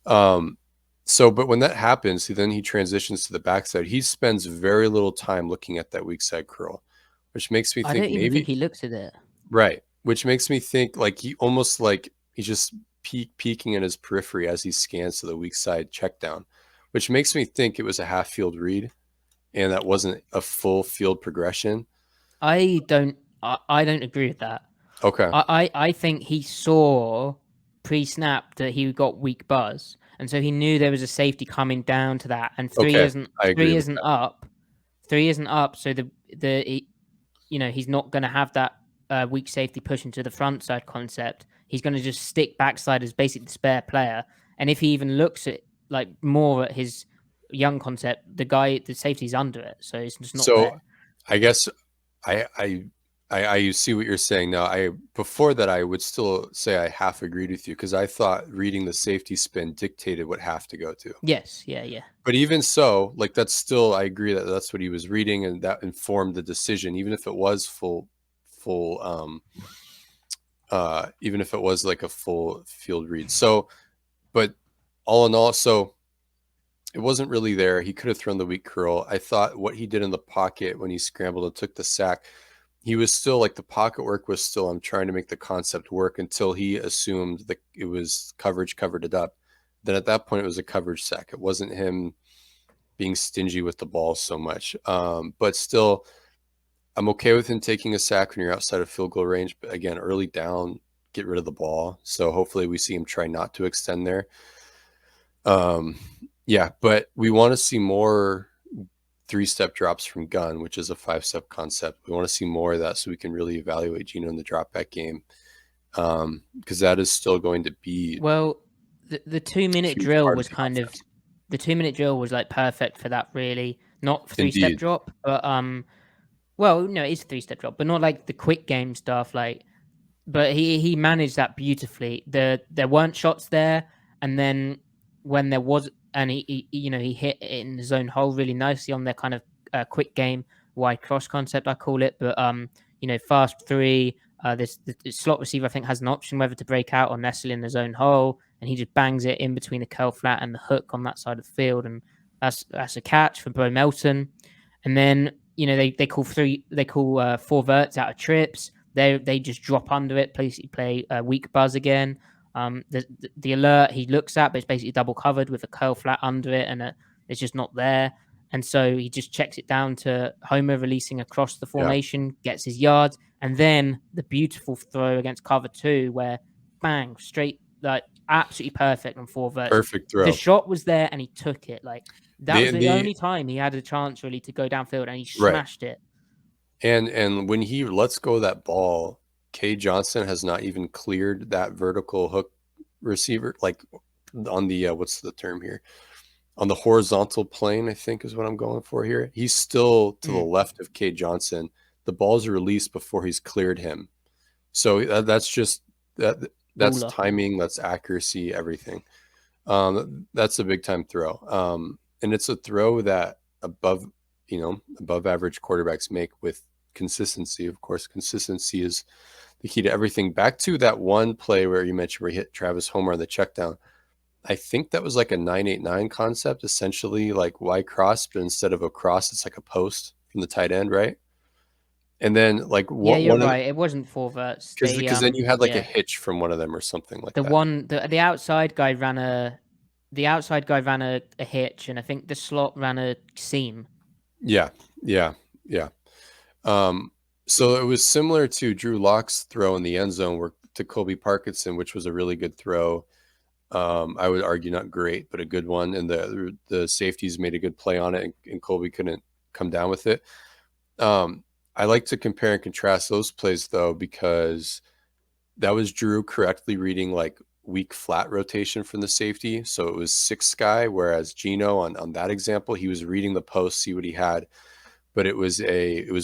but when that happens, then he transitions to the backside. He spends very little time looking at that weak side curl, which makes me think I don't even think he looks at it. Right. Which makes me think like he's just peeking in his periphery as he scans to the weak side check down, which makes me think it was a half field read and that wasn't a full field progression. I don't agree with that. Okay. I think he saw pre-snap that he got weak buzz, and so he knew there was a safety coming down to that, and three isn't up. 3 isn't up, so he's not going to have that weak safety push into the front side concept. He's going to just stick backside as basically the spare player, and if he even looks at like more at his young concept, the safety's under it, so it's just not there. I guess I see what you're saying now. Before that, I would still say I half agreed with you because I thought reading the safety spin dictated what half to go to. Yes, yeah. But even so, like that's still, I agree that that's what he was reading, and that informed the decision, even if it was even if it was like a full field read. So, but all in all, so it wasn't really there. He could have thrown the weak curl. I thought what he did in the pocket when he scrambled and took the sack, he was still like the pocket work was still, I'm trying to make the concept work until he assumed that it was coverage covered it up. Then at that point, it was a coverage sack. It wasn't him being stingy with the ball so much. But still, I'm okay with him taking a sack when you're outside of field goal range. But again, early down, get rid of the ball. So hopefully we see him try not to extend there. Yeah, but we want to see more 3-step drops from Gunn, which is a 5-step concept. We want to see more of that so we can really evaluate Geno in the drop back game. Because that is still going to be... Well, the 2-minute drill was kind of... The 2-minute drill was like perfect for that, really. Not 3-step drop, but... Well, no, it is a 3-step drop, but not like the quick game stuff. But he managed that beautifully. There weren't shots there, and then when there was... And he hit it in the zone hole really nicely on their kind of quick game wide cross concept, I call it. But fast 3, the slot receiver I think has an option whether to break out or nestle in the zone hole, and he just bangs it in between the curl flat and the hook on that side of the field, and that's a catch for Bo Melton. And then they call 4 verts out of trips. They just drop under it, play weak buzz again. The alert he looks at, but it's basically double covered with a curl flat under it, and it's just not there. And so he just checks it down to Homer releasing across the formation, gets his yards, and then the beautiful throw against cover 2 where bang, straight, like absolutely perfect on 4 verts. Perfect throw. The shot was there and he took it. Like that was the only time he had a chance really to go downfield, and he smashed it. And when he lets go of that ball, K. Johnson has not even cleared that vertical hook receiver, like on the what's the term here? On the horizontal plane, I think is what I'm going for here. He's still to the left of K. Johnson. The ball's released before he's cleared him. So that's just that's timing, that's accuracy, everything. That's a big time throw. And it's a throw that above average quarterbacks make with consistency. Of course, consistency is the key to everything. Back to that one play where you mentioned where he hit Travis Homer on the check down. I think that was like a 9-8-9 concept, essentially like Y cross, but instead of a cross, it's like a post from the tight end, right? And then like yeah, you're right. It wasn't 4 verts. Because then you had like a hitch from one of them or something like that. The outside guy ran a hitch, and I think the slot ran a seam. Yeah. So it was similar to Drew Lock's throw in the end zone to Colby Parkinson, which was a really good throw. I would argue not great, but a good one. And the safeties made a good play on it, and Colby couldn't come down with it. I like to compare and contrast those plays though, because that was Drew correctly reading like weak flat rotation from the safety. So it was 6 guy, whereas Geno on that example, he was reading the post, see what he had, but it was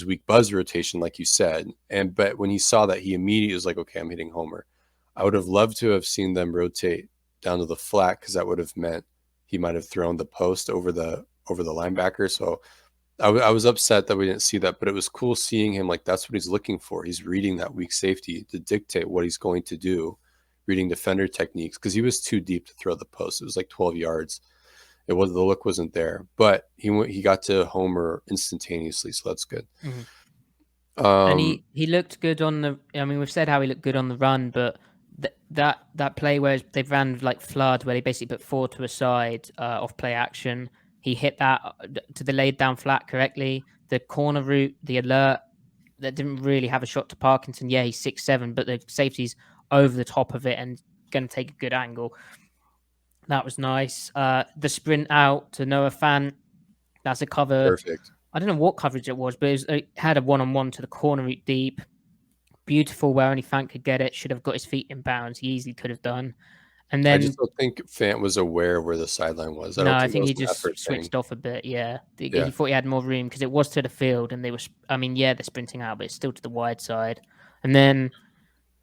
weak buzz rotation, like you said. But when he saw that, he immediately was like, okay, I'm hitting homer. I would have loved to have seen them rotate down to the flat, because that would have meant he might have thrown the post over the linebacker. So I was upset that we didn't see that, but it was cool seeing him. Like, that's what he's looking for. He's reading that weak safety to dictate what he's going to do, reading defender techniques, because he was too deep to throw the post. It was like 12 yards. The look wasn't there, but he got to homer instantaneously, so that's good. Mm-hmm. And he looked good on the. I mean, we've said how he looked good on the run, but that play where they ran like flood, where they basically put 4 to a side off play action. He hit that to the laid down flat correctly. The corner route, the alert, that didn't really have a shot to Parkinson. Yeah, he's 6'7", but the safety's over the top of it and going to take a good angle. That was nice. The sprint out to Noah Fant, that's a cover. Perfect. I don't know what coverage it was, but it had a one-on-one to the corner route deep. Beautiful, where only Fant could get it. Should have got his feet in bounds. He easily could have done. And then I just don't think Fant was aware where the sideline was. I think he just switched off a bit. Yeah. He thought he had more room, because it was to the field, and they were. I mean, yeah, they're sprinting out, but it's still to the wide side. And then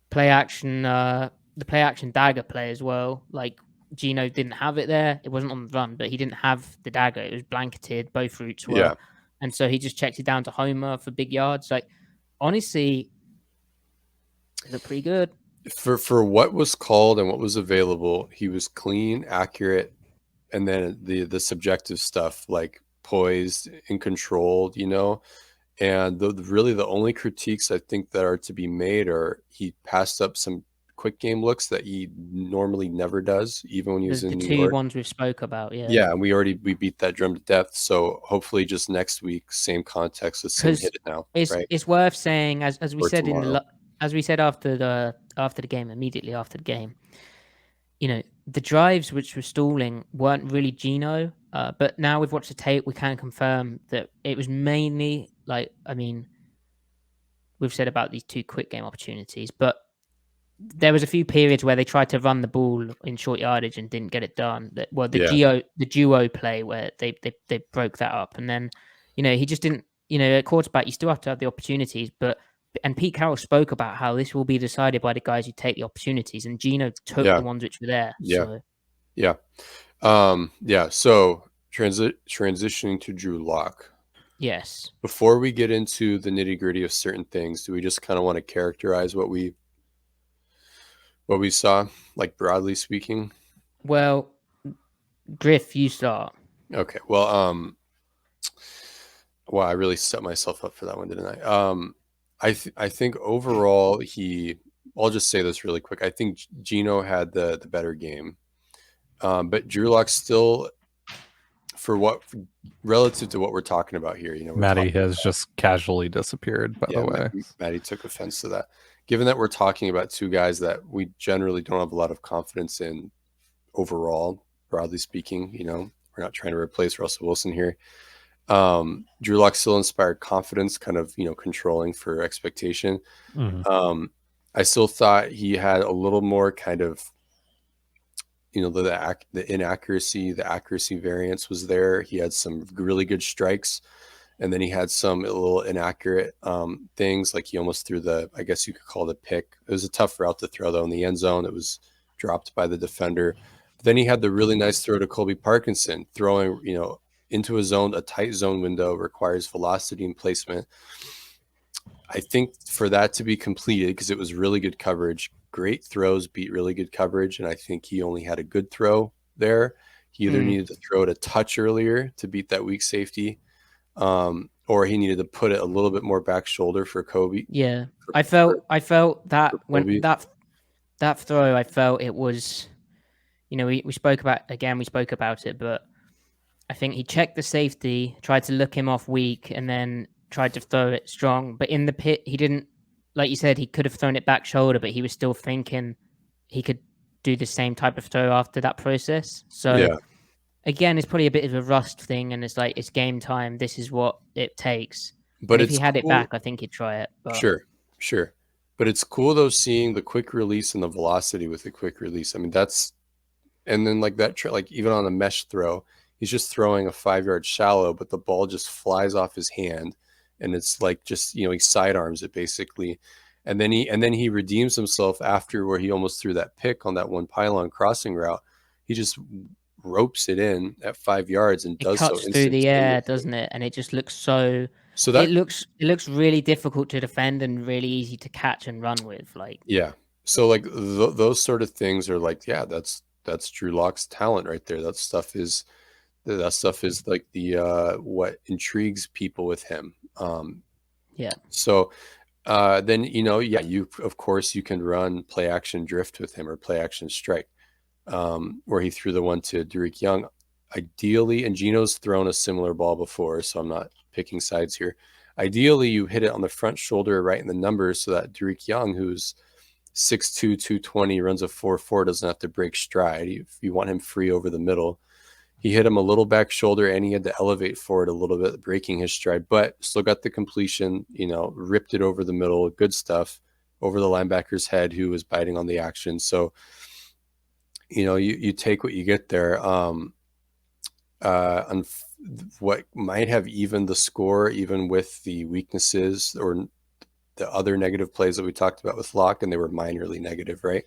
play action, the play action dagger play as well. Like, Geno didn't have it there. It wasn't on the run, but he didn't have the dagger. It was blanketed. Both routes were. Yeah. And so he just checked it down to homer for big yards. Like, honestly, it looked pretty good. For what was called and what was available, he was clean, accurate, and then the subjective stuff, like poised and controlled, And really the only critiques I think that are to be made are he passed up some quick game looks that he normally never does, even when he was in New York. The 2 ones we've spoke about, yeah. Yeah, and we beat that drum to death. So hopefully just next week, same context, the same hit it now. It's worth saying, as we said tomorrow. As we said after the game, immediately after the game, the drives which were stalling weren't really Geno, but now we've watched the tape, we can confirm that it was mainly we've said about these 2 quick game opportunities, but there was a few periods where they tried to run the ball in short yardage and didn't get it done. The duo play where they broke that up, and then he just didn't. At quarterback, you still have to have the opportunities, and Pete Carroll spoke about how this will be decided by the guys who take the opportunities, and Geno took the ones which were there. Yeah. So transitioning to Drew Lock. Yes. Before we get into the nitty gritty of certain things, do we just kind of want to characterize what we saw, like broadly speaking? Well, Griff, you start. Okay. Well, I really set myself up for that one, didn't I? I think overall I'll just say this really quick. I think Geno had the better game. But Drew Lock still, relative to what we're talking about here, Matty has just casually disappeared, by the way. Matty took offense to that. Given that we're talking about 2 guys that we generally don't have a lot of confidence in overall, broadly speaking, we're not trying to replace Russell Wilson here. Drew Lock still inspired confidence, kind of, controlling for expectation. Mm-hmm. I still thought he had a little more kind of, the inaccuracy, the accuracy variance was there. He had some really good strikes, and then he had some little inaccurate things, like he almost threw I guess you could call it a pick. It was a tough route to throw though in the end zone. It was dropped by the defender. But then he had the really nice throw to Colby Parkinson, throwing, into a tight zone window requires velocity and placement. I think for that to be completed, because it was really good coverage, great throws beat really good coverage, and I think he only had a good throw there. He either needed to throw it a touch earlier to beat that weak safety, or he needed to put it a little bit more back shoulder for Kobe. Yeah, I felt that when that throw, I felt it was, we spoke about it, but I think he checked the safety, tried to look him off weak, and then tried to throw it strong. But in the pit, he didn't, like you said, he could have thrown it back shoulder, but he was still thinking he could do the same type of throw after that process. So again, it's probably a bit of a rust thing, and it's like, it's game time. This is what it takes. But if he had it back, I think he'd try it. But... Sure. But it's cool though, seeing the quick release and the velocity with the quick release. I mean, and then like that, like even on a mesh throw, he's just throwing a 5-yard shallow, but the ball just flies off his hand, and it's like just, he sidearms it basically. And then he redeems himself after, where he almost threw that pick on that one pylon crossing route. He just ropes it in at 5 yards and does so through the air, doesn't it? And it just looks so that it looks really difficult to defend and really easy to catch and run with. Like, yeah. So like those sort of things are like, yeah, that's Drew Lock's talent right there. That stuff is like the what intrigues people with him. So then you of course you can run play action drift with him, or play action strike, where he threw the one to Derek Young. Ideally, and Geno's thrown a similar ball before, so I'm not picking sides here. Ideally, you hit it on the front shoulder right in the numbers, so that Derek Young, who's 6'2", 220, runs a 4.4, doesn't have to break stride. If you want him free over the middle, he hit him a little back shoulder, and he had to elevate forward a little bit, breaking his stride, but still got the completion, ripped it over the middle. Good stuff over the linebacker's head, who was biting on the action. So, you take what you get there. What might have evened the score, even with the weaknesses or the other negative plays that we talked about with Locke, and they were minorly negative, right?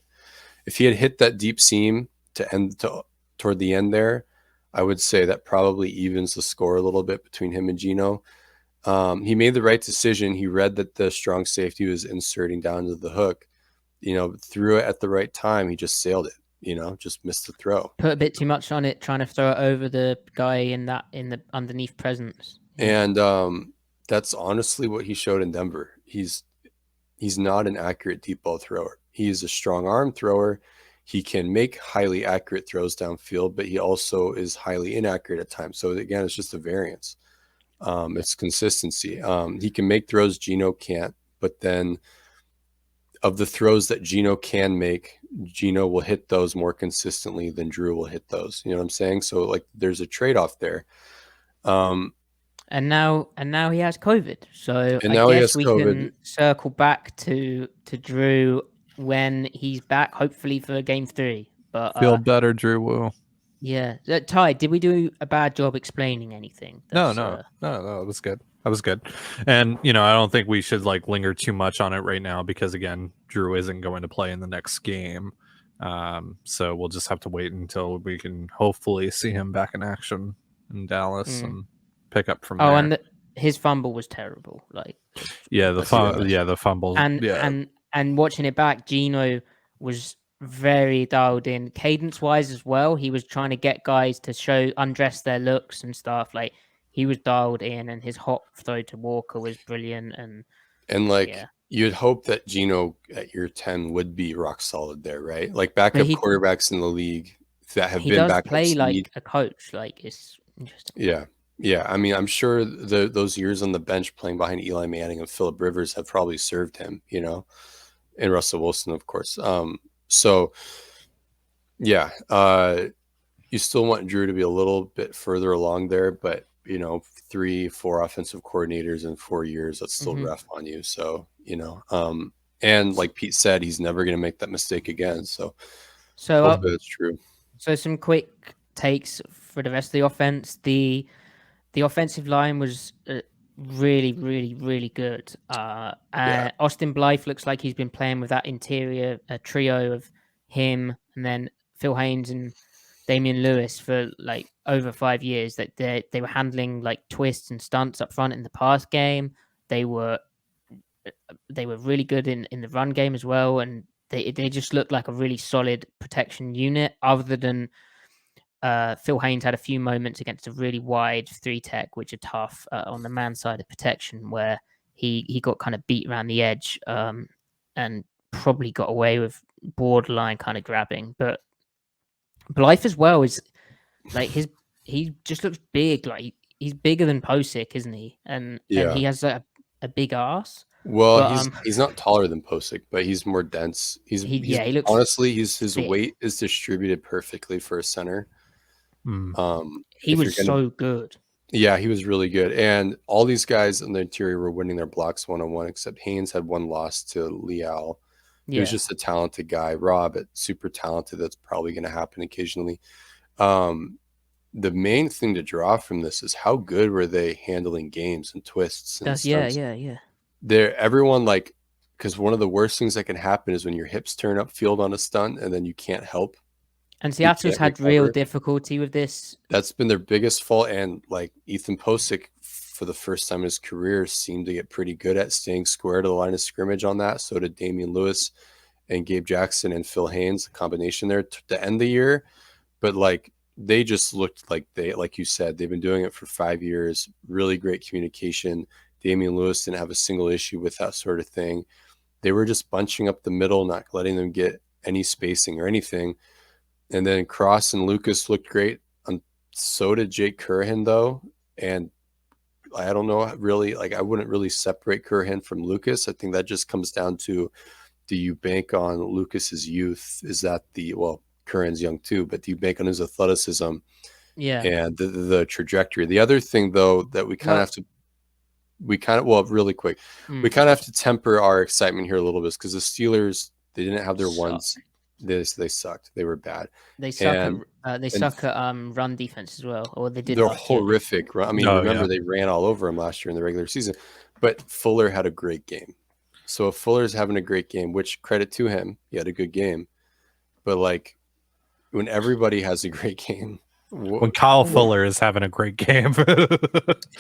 If he had hit that deep seam toward the end there, I would say that probably evens the score a little bit between him and Geno. He made the right decision. He read that the strong safety was inserting down to the hook, threw it at the right time. He just sailed it. Just missed the throw. Put a bit too much on it, trying to throw it over the guy in the underneath presence. And that's honestly what he showed in Denver. He's not an accurate deep ball thrower. He is a strong arm thrower. He can make highly accurate throws downfield, but he also is highly inaccurate at times. So again, it's just a variance. It's consistency. He can make throws Geno can't, but then of the throws that Geno can make, Geno will hit those more consistently than Drew will hit those. You know what I'm saying? So like, there's a trade-off there. And now he has COVID. So I guess we can circle back to Drew when he's back, hopefully for game 3. But feel better, Drew will. Yeah. Ty, did we do a bad job explaining anything? No, it was good. That was good. And, I don't think we should like linger too much on it right now, because again, Drew isn't going to play in the next game. So we'll just have to wait until we can hopefully see him back in action in Dallas and pick up from there. Oh, and his fumble was terrible. Like, the fumble. And watching it back, Geno was very dialed in cadence wise as well. He was trying to get guys to undress their looks and stuff. Like, he was dialed in, and his hot throw to Walker was brilliant. You'd hope that Geno at year 10 would be rock solid there, right? Like, backup quarterbacks in the league that have been back play like a coach. Like, it's interesting. Yeah. I mean, I'm sure those years on the bench playing behind Eli Manning and Phillip Rivers have probably served him, and Russell Wilson, of course. You still want Drew to be a little bit further along there, but 3-4 offensive coordinators in 4 years, that's still rough on you. So, and like Pete said, he's never going to make that mistake again. So hopefully that's true. So some quick takes for the rest of the offense. The offensive line was really, really, really good. Austin Blythe looks like he's been playing with that interior trio of him and then Phil Haynes and Damian Lewis for like over 5 years. That they were handling like twists and stunts up front in the pass game. They were really good in the run game as well, and they just looked like a really solid protection unit. Other than Phil Haynes had a few moments against a really wide 3-tech, which are tough on the man side of protection, where he got kind of beat around the edge and probably got away with borderline kind of grabbing. But Blythe as well is like he just looks big. Like he's bigger than Posick, isn't he? And he has a big ass. Well, but, he's not taller than Posick, but he's more dense. He looks honestly, his weight is distributed perfectly for a center. He was so good. Yeah, he was really good. And all these guys in the interior were winning their blocks 1-on-1, except Haynes had one loss to Leal. He was just a talented guy. Rob, super talented. That's probably going to happen occasionally. The main thing to draw from this is how good were they handling games and twists and stunts. Everyone, like, because one of the worst things that can happen is when your hips turn upfield on a stunt and then you can't help. And Seattle's had real difficulty with this. That's been their biggest fault. And like Ethan Posick, for the first time in his career, seemed to get pretty good at staying square to the line of scrimmage on that. So did Damian Lewis and Gabe Jackson and Phil Haynes, the combination there to end the year. But like, they just looked like like you said, they've been doing it for 5 years. Really great communication. Damian Lewis didn't have a single issue with that sort of thing. They were just bunching up the middle, not letting them get any spacing or anything. And then Cross and Lucas looked great. So did Jake Curhan, though. And I don't know, really, like, I wouldn't really separate Curhan from Lucas. I think that just comes down to, do you bank on Lucas's youth? Is that Curran's young too, but do you bank on his athleticism? Yeah. And the trajectory. The other thing, though, that we kind of have to, really quick, we kind of have to temper our excitement here a little bit, because the Steelers, they didn't have their ones. They sucked. They were bad. They suck. Suck at run defense as well, or they did. They're horrific. I mean, remember they ran all over him last year in the regular season, but Fuller had a great game. So if Fuller's having a great game, which credit to him, he had a good game. But like, when everybody has a great game, when Kyle Fuller is having a great game,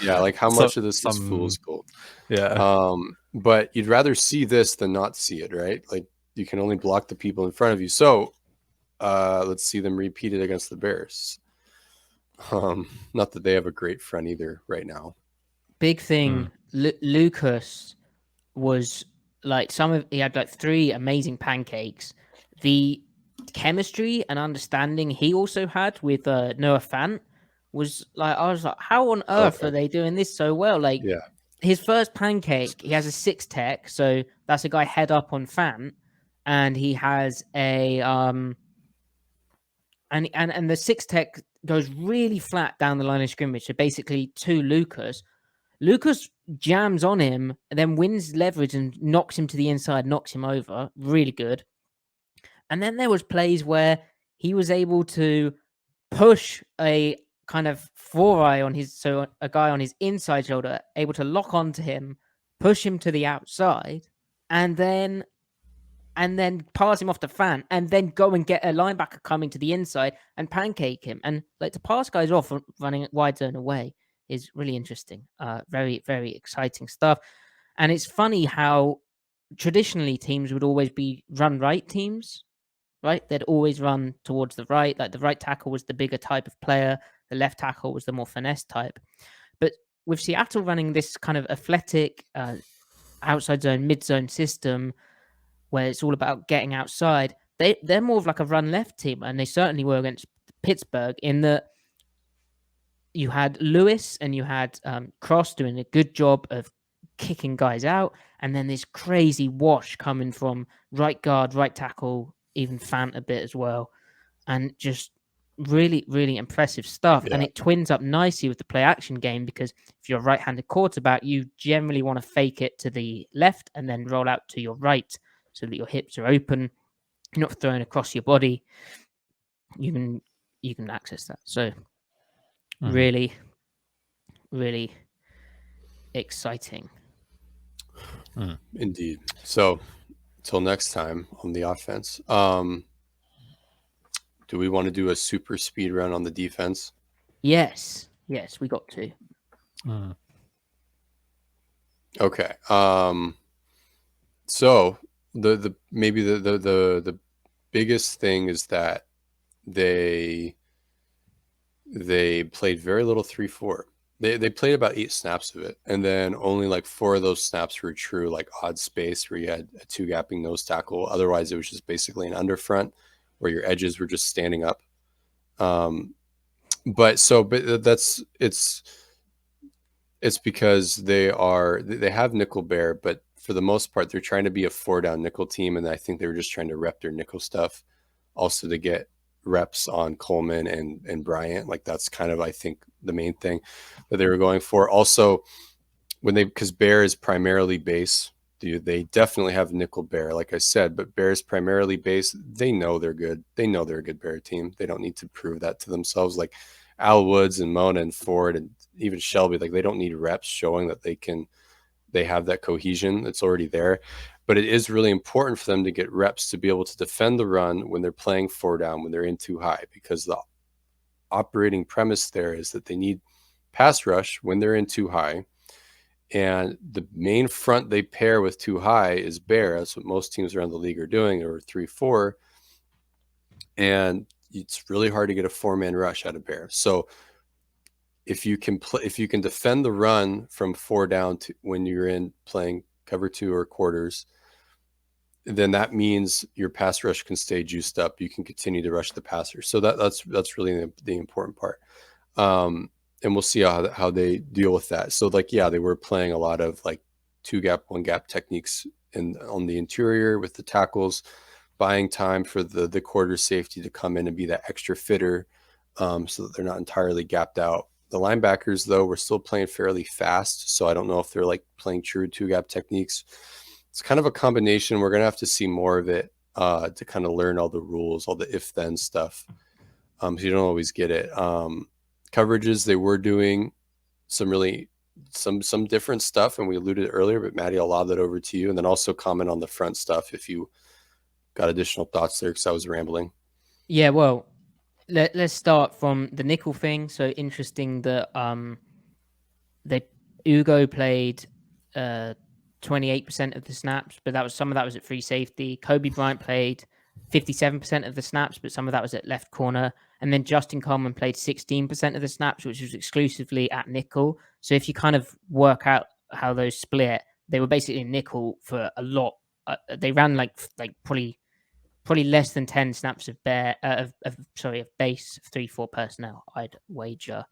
like how much of this is fool's gold? Yeah. But you'd rather see this than not see it, right? Like, you can only block the people in front of you. So let's see them repeat it against the Bears. Not that they have a great front either right now. Big thing, Lucas was like he had like 3 amazing pancakes. The chemistry and understanding he also had with Noah Fant was like, I was like, how on earth are they doing this so well? Like, his first pancake, he has a 6-tech, so that's a guy head up on Fant. And he has a and the 6-tech goes really flat down the line of scrimmage. So basically to Lucas. Lucas jams on him and then wins leverage and knocks him to the inside, knocks him over. Really good. And then there was plays where he was able to push a kind of 4-eye on a guy on his inside shoulder, able to lock onto him, push him to the outside, and then pass him off to Fant, and then go and get a linebacker coming to the inside and pancake him. And like, to pass guys off running wide zone away is really interesting. Very, very exciting stuff. And it's funny how traditionally teams would always be run right teams, right? They'd always run towards the right. Like, the right tackle was the bigger type of player. The left tackle was the more finesse type. But with Seattle running this kind of athletic outside zone, mid zone system, where it's all about getting outside, they're more of like a run left team, and they certainly were against Pittsburgh, in that you had Lewis and you had Cross doing a good job of kicking guys out, and then this crazy wash coming from right guard, right tackle, even Fant a bit as well, and just really, really impressive stuff. And it twins up nicely with the play action game, because if you're a right-handed quarterback, you generally want to fake it to the left and then roll out to your right, so that your hips are open, you're not throwing across your body. You can access that. So really, really exciting. Indeed. So until next time on the offense, do we want to do a super speed run on the defense? Yes, we got to. Okay. So the maybe the biggest thing is that they they played very little 3-4. They played about 8 snaps of it, and then only like 4 of those snaps were true like odd space where you had a 2-gapping nose tackle. Otherwise, it was just basically an underfront where your edges were just standing up. But that's it's because they have nickel bear, but for the most part, they're trying to be a 4-down nickel team, and I think they were just trying to rep their nickel stuff, also to get reps on Coleman and Bryant. Like that's kind of, I think, the main thing that they were going for. Also, because bear is primarily base, they definitely have nickel bear, like I said, but bear is primarily base. They know they're good. They know they're a good bear team. They don't need to prove that to themselves. Like Al Woods and Mona and Ford and even Shelby, like they don't need reps showing that they have that cohesion that's already there. But it is really important for them to get reps to be able to defend the run when they're playing 4-down, when they're in too high, because the operating premise there is that they need pass rush when they're in too high. And the main front they pair with too high is bear. That's what most teams around the league are doing, or 3-4. And it's really hard to get a 4-man rush out of bear. So if you can defend the run from 4 down to when you're in playing cover 2 or quarters, then that means your pass rush can stay juiced up. You can continue to rush the passer. So that's really the important part. And we'll see how they deal with that. So like, yeah, they were playing a lot of like 2-gap, 1-gap techniques on the interior with the tackles, buying time for the quarter safety to come in and be that extra fitter, so that they're not entirely gapped out. The linebackers, though, were still playing fairly fast. So I don't know if they're like playing true 2-gap techniques. It's kind of a combination. We're going to have to see more of it to kind of learn all the rules, all the if-then stuff. So you don't always get it. Coverages, they were doing some different stuff, and we alluded earlier, but Matty, I'll lob that over to you, and then also comment on the front stuff if you got additional thoughts there, because I was rambling. Yeah, well, let's start from the nickel thing. So interesting that Ugo played 28% of the snaps, but some of that was at free safety. Kobe Bryant played 57% of the snaps, but some of that was at left corner. And then Justin Coleman played 16% of the snaps, which was exclusively at nickel. So if you kind of work out how those split, they were basically nickel for a lot. They ran like probably less than 10 snaps of base of 3-4 personnel, I'd wager.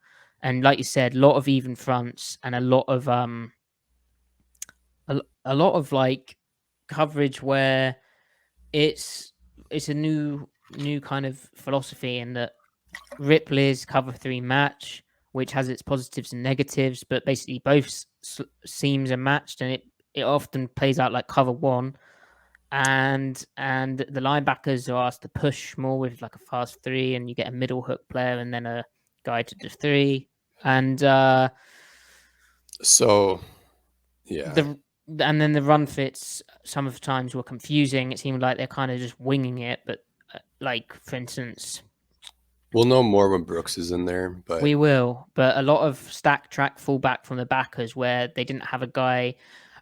And like you said, a lot of even fronts and a lot of like coverage where it's a new kind of philosophy in that Ripley's cover 3 match, which has its positives and negatives, but basically both seams are matched, and it often plays out like cover 1. And the linebackers are asked to push more with like a fast 3, and you get a middle hook player and then a guy to the 3. And so yeah, and then the run fits some of the times were confusing. It seemed like they're kind of just winging it, but like for instance, we'll know more when Brooks is in there, but we will. But a lot of stack track fullback from the backers where they didn't have a guy.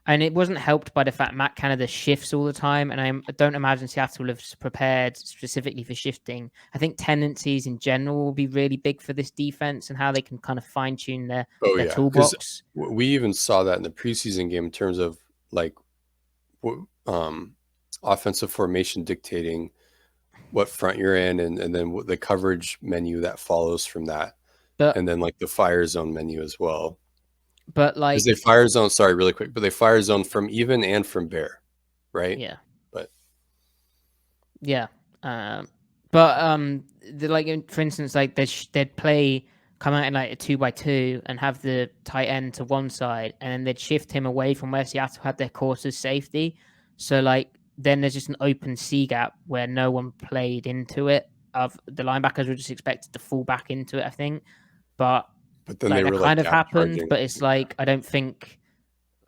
And it wasn't helped by the fact Matt Canada shifts all the time. And I don't imagine Seattle will have prepared specifically for shifting. I think tendencies in general will be really big for this defense and how they can kind of fine tune their toolbox. We even saw that in the preseason game in terms of like offensive formation dictating what front you're in, and then the coverage menu that follows from that. And then like the fire zone menu as well. But like they fire zone, sorry, really quick, but they fire zone from even and from bear, right? Yeah. But yeah. Like for instance, like they'd come out in like a 2x2 and have the tight end to one side, and then they'd shift him away from where Seattle had their quarters safety. So like then there's just an open C gap where no one played into it. The linebackers were just expected to fall back into it, I think. But then like, they were kind like of happened, charging. but it's like I don't think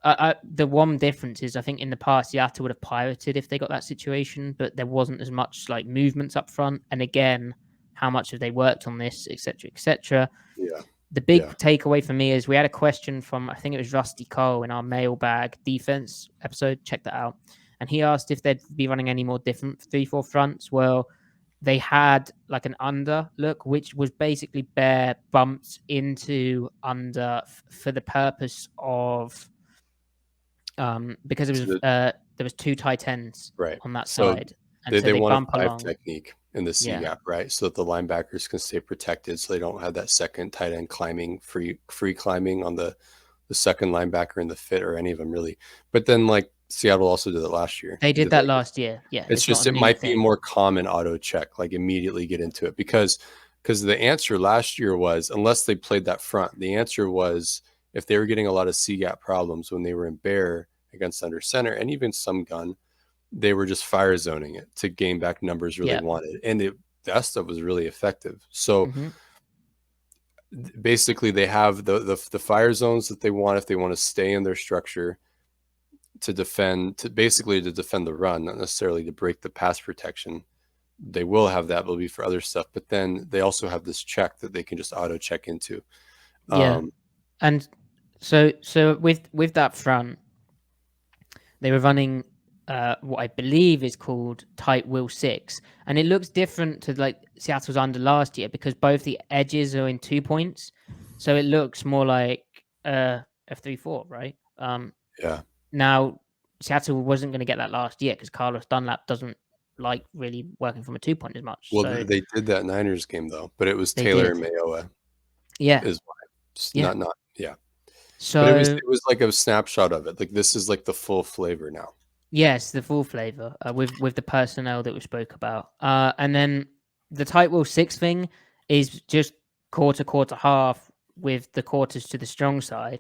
the one difference is I think in the past Seattle would have pirated if they got that situation, but there wasn't as much like movements up front. And again, how much have they worked on this, etc., etc. Yeah. The big takeaway for me is we had a question from, I think it was Rusty Cole in our mailbag defense episode. Check that out. And he asked if they'd be running any more different 3-4 fronts. Well, they had like an under look, which was basically Bear bumped into under for the purpose of because there was two tight ends on that side, and they want bump a 5 along. technique in the C gap, right? So that the linebackers can stay protected, so they don't have that second tight end climbing free climbing on the second linebacker in the fit or any of them really. But then like Seattle also did it last year. They did that last year. Yeah, it's just it might be a more common auto check, like immediately get into it because the answer last year was, unless they played that front, the answer was if they were getting a lot of C gap problems when they were in bear against under center and even some gun, they were just fire zoning it to gain back numbers really wanted, and that stuff was really effective. So basically they have the fire zones that they want if they want to stay in their structure to defend the run, not necessarily to break the pass protection. They will have that, will be for other stuff, but then they also have this check that they can just auto check into. And so with that front, they were running what I believe is called tight will 6, and it looks different to like Seattle's under last year because both the edges are in 2 points, so it looks more like a 3-4, right? Now Seattle wasn't going to get that last year because Carlos Dunlap doesn't like really working from a 2 point as much. Well, so they did that Niners game though, but it was Taylor and Mayoa. Is why. Not. So but it was like a snapshot of it. Like this is like the full flavor now. Yes, the full flavor with the personnel that we spoke about. And then the tight will 6 thing is just quarter, half with the quarters to the strong side.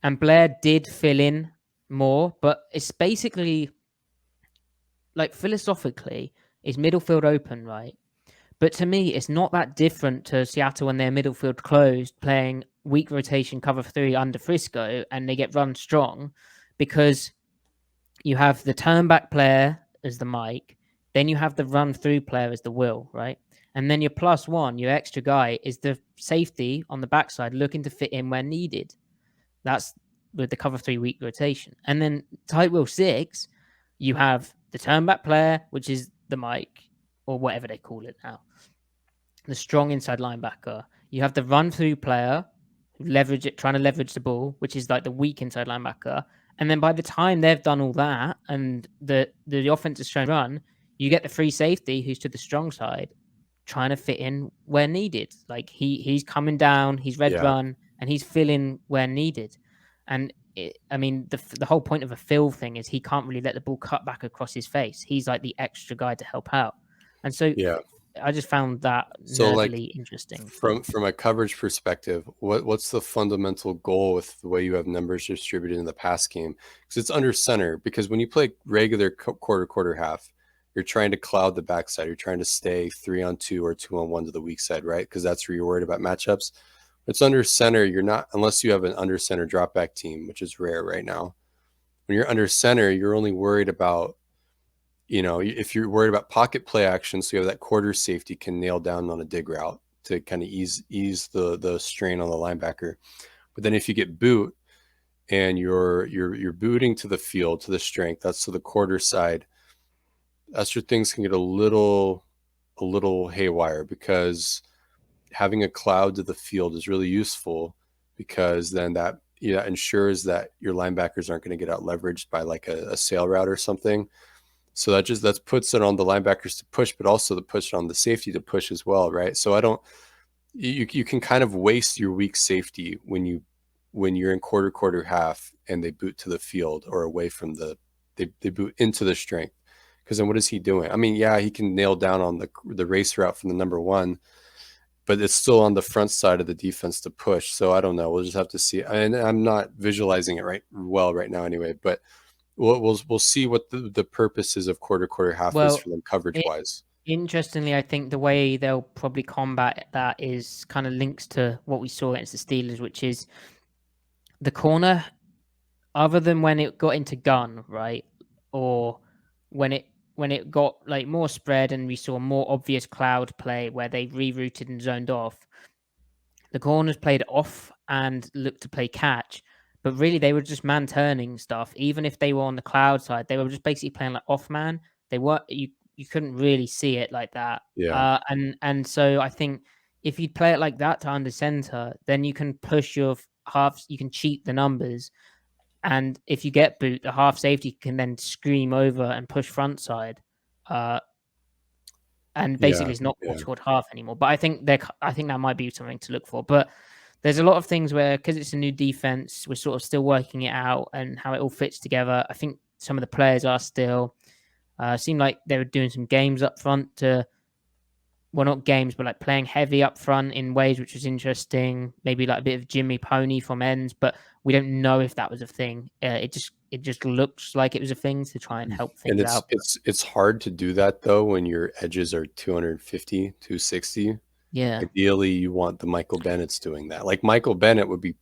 And Blair did fill in more, but it's basically like philosophically is middle field open, right? But to me, it's not that different to Seattle when their middle field closed, playing weak rotation cover 3 under Frisco, and they get run strong because you have the turn back player as the Mike, then you have the run through player as the Will, right? And then your +1, your extra guy, is the safety on the backside looking to fit in where needed. That's with the cover 3 weak rotation. And then tight will 6, you have the turn back player, which is the Mike, or whatever they call it now. The strong inside linebacker. You have the run through player, trying to leverage the ball, which is like the weak inside linebacker. And then by the time they've done all that and the offense is shown run, you get the free safety who's to the strong side, trying to fit in where needed. Like he's coming down, he's red run, and he's filling where needed. And the whole point of a fill thing is he can't really let the ball cut back across his face. He's like the extra guy to help out. And so I just found that really interesting. From a coverage perspective, what's the fundamental goal with the way you have numbers distributed in the pass game? Because it's under center. Because when you play regular quarter half, you're trying to cloud the backside. You're trying to stay 3-on-2 or 2-on-1 to the weak side, right? Because that's where you're worried about matchups. It's under center. You're not, unless you have an under center drop back team, which is rare right now. When you're under center, you're only worried about, if you're worried about pocket play action, so you have that quarter safety can nail down on a dig route to kind of ease the strain on the linebacker. But then if you get boot and you're booting to the field, to the strength, that's to the quarter side, that's where things can get a little haywire, because having a cloud to the field is really useful, because then that ensures that your linebackers aren't going to get out leveraged by like a sail route or something. So that puts it on the linebackers to push, but also to push on the safety to push as well, right? So you can kind of waste your weak safety when you're in quarter half and they boot to the field or away from they boot into the strength. Because then what is he doing? I mean, he can nail down on the race route from the number 1, but it's still on the front side of the defense to push. So I don't know. We'll just have to see. And I'm not visualizing it right now anyway, but we'll see what the purposes of quarter half is for them coverage wise. Interestingly, I think the way they'll probably combat that is kind of links to what we saw against the Steelers, which is the corner, other than when it got into gun, right? Or when it got like more spread and we saw more obvious cloud play where they rerouted and zoned off, the corners played off and looked to play catch. But really, they were just man turning stuff. Even if they were on the cloud side, they were just basically playing like off man. They were you couldn't really see it like that. Yeah. And so I think if you play it like that to under center, then you can push your halves, you can cheat the numbers. And if you get boot, the half safety can then scream over and push front side. And basically it's not toward half anymore. But I think that might be something to look for. But there's a lot of things where, because it's a new defense, we're sort of still working it out and how it all fits together. I think some of the players are still seemed like they were doing some games up front not games, but like playing heavy up front in ways which was interesting. Maybe like a bit of Jimmy Pony from ends, but we don't know if that was a thing. It just looks like it was a thing to try and help things out. It's hard to do that though when your edges are 250, 260. Yeah. Ideally, you want the Michael Bennett's doing that. Like Michael Bennett would be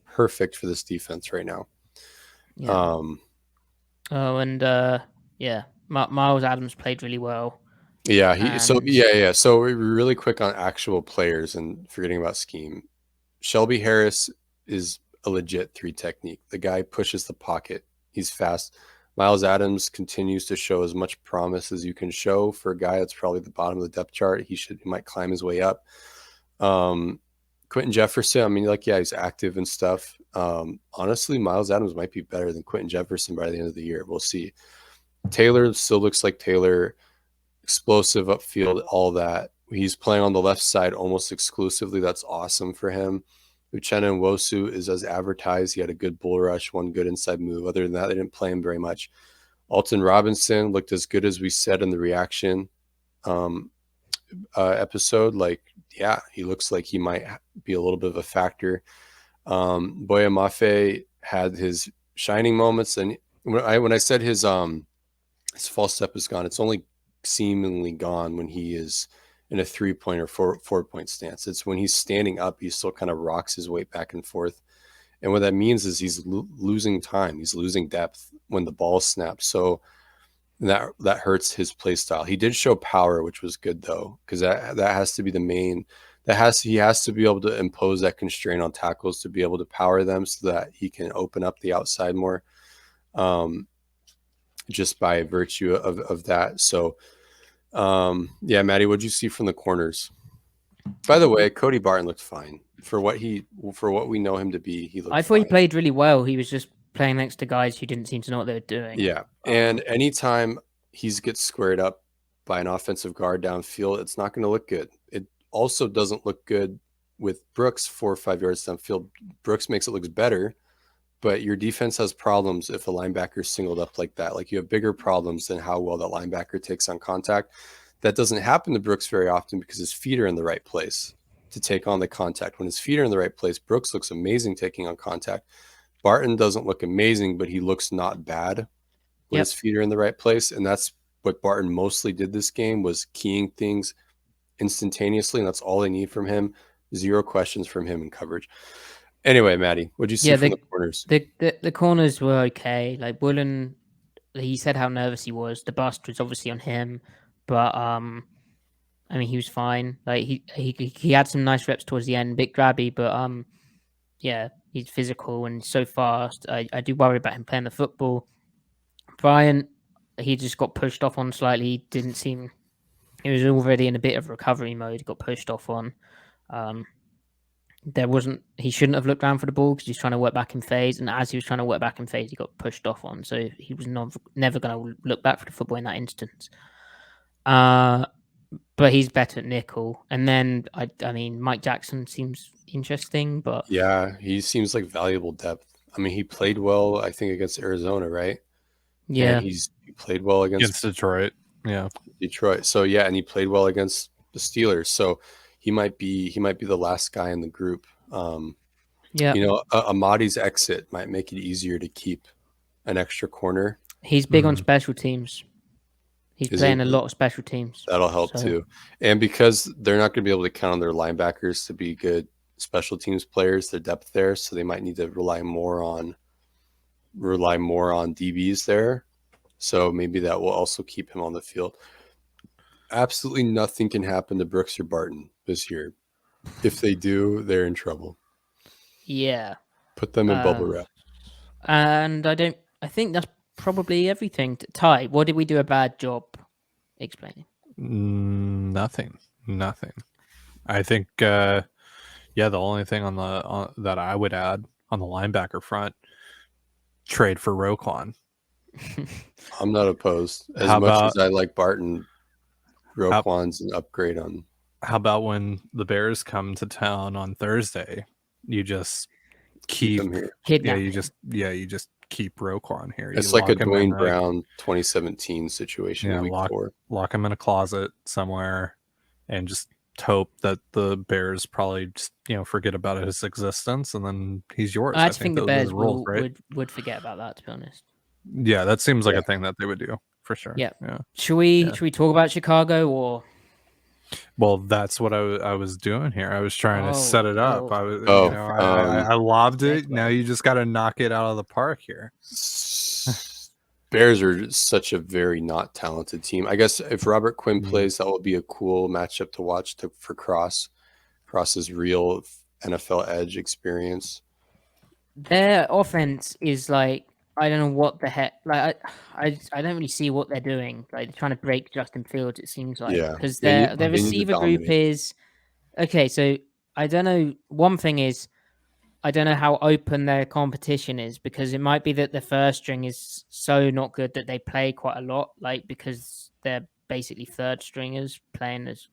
perfect for this defense right now. Yeah. Miles Adams played really well. Yeah. So really quick on actual players and forgetting about scheme. Shelby Harris is a legit 3 technique. The guy pushes the pocket. He's fast. Miles Adams continues to show as much promise as you can show for a guy that's probably at the bottom of the depth chart. He might climb his way up. Quentin Jefferson, I mean, he's active and stuff. Honestly, Miles Adams might be better than Quentin Jefferson by the end of the year. We'll see. Taylor still looks like Taylor, explosive upfield, all that. He's playing on the left side almost exclusively. That's awesome for him. Uchenna Nwosu is as advertised. He had a good bull rush, one good inside move. Other than that, they didn't play him very much. Alton Robinson looked as good as we said in the reaction episode. He looks like he might be a little bit of a factor. Boya Mafe had his shining moments, and when I said his false step is gone, it's only seemingly gone when he is in a 3-point or 4-point stance. It's when he's standing up, he still kind of rocks his weight back and forth. And what that means is he's losing time. He's losing depth when the ball snaps. So that hurts his play style. He did show power, which was good though, because that has to be the main. He has to be able to impose that constraint on tackles to be able to power them so that he can open up the outside more, just by virtue of that. So, Maddie, what'd you see from the corners? By the way, Cody Barton looked fine for what we know him to be. I thought he played really well. He was just playing next to guys who didn't seem to know what they were doing. Yeah, and anytime he gets squared up by an offensive guard downfield, it's not going to look good. It also doesn't look good with Brooks 4 or 5 yards downfield. Brooks makes it look better, but your defense has problems if a linebacker is singled up like that. Like, you have bigger problems than how well that linebacker takes on contact. That doesn't happen to Brooks very often because his feet are in the right place to take on the contact. When his feet are in the right place, Brooks looks amazing taking on contact. Barton doesn't look amazing, but he looks not bad when his feet are in the right place. And that's what Barton mostly did this game, was keying things instantaneously. And that's all they need from him. 0 questions from him in coverage. Anyway, Maddie, what'd you see from the corners? The corners were okay. Like, Woolen, he said how nervous he was. The bust was obviously on him, but I mean, he was fine. Like, he had some nice reps towards the end, bit grabby, but he's physical and so fast. I do worry about him playing the football. Bryant, he just got pushed off on slightly. He was already in a bit of recovery mode. He got pushed off on. He shouldn't have looked down for the ball because he's trying to work back in phase. And as he was trying to work back in phase, he got pushed off on. So he was never going to look back for the football in that instance. But he's better at nickel. And then, I mean, Mike Jackson seems interesting, but... Yeah, he seems like valuable depth. I mean, he played well, I think, against Arizona, right? Yeah. And he played well against Detroit. Yeah. Detroit. So, yeah, and he played well against the Steelers. So he might be the last guy in the group. Amadi's exit might make it easier to keep an extra corner. He's big on special teams. He's playing a lot of special teams. That'll help too. And because they're not going to be able to count on their linebackers to be good special teams players, their depth there, so they might need to rely more on DBs there. So maybe that will also keep him on the field. Absolutely nothing can happen to Brooks or Barton this year. If they do, they're in trouble. Yeah. Put them in bubble wrap. And I think that's probably everything. Ty, what did we do a bad job? explaining? Nothing. I think, the only thing that I would add on the linebacker front, trade for Roquan. I'm not opposed. As much as I like Barton, Roquan's an upgrade on. How about when the Bears come to town on Thursday, you just keep him here? You just keep Roquan here. It's like a Dwayne Brown 2017 situation. Yeah, lock him in a closet somewhere, and just hope that the Bears probably just forget about his existence, and then he's yours. I think the Bears would forget about that, to be honest. Yeah, that seems like a thing that they would do for sure. Yeah. Should we talk about Chicago or? Well, that's what I was doing here. I was trying to set it up. I lobbed it. Now you just got to knock it out of the park here. Bears are such a very not talented team. I guess if Robert Quinn plays, that will be a cool matchup to watch for Cross's real NFL edge experience. Their offense is like, I don't know what the heck. Like I don't really see what they're doing. Like they're trying to break Justin Fields. It seems like because their receiver group is okay. So I don't know. One thing is I don't know how open their competition is, because it might be that the first string is so not good that they play quite a lot. Like because they're basically third stringers playing as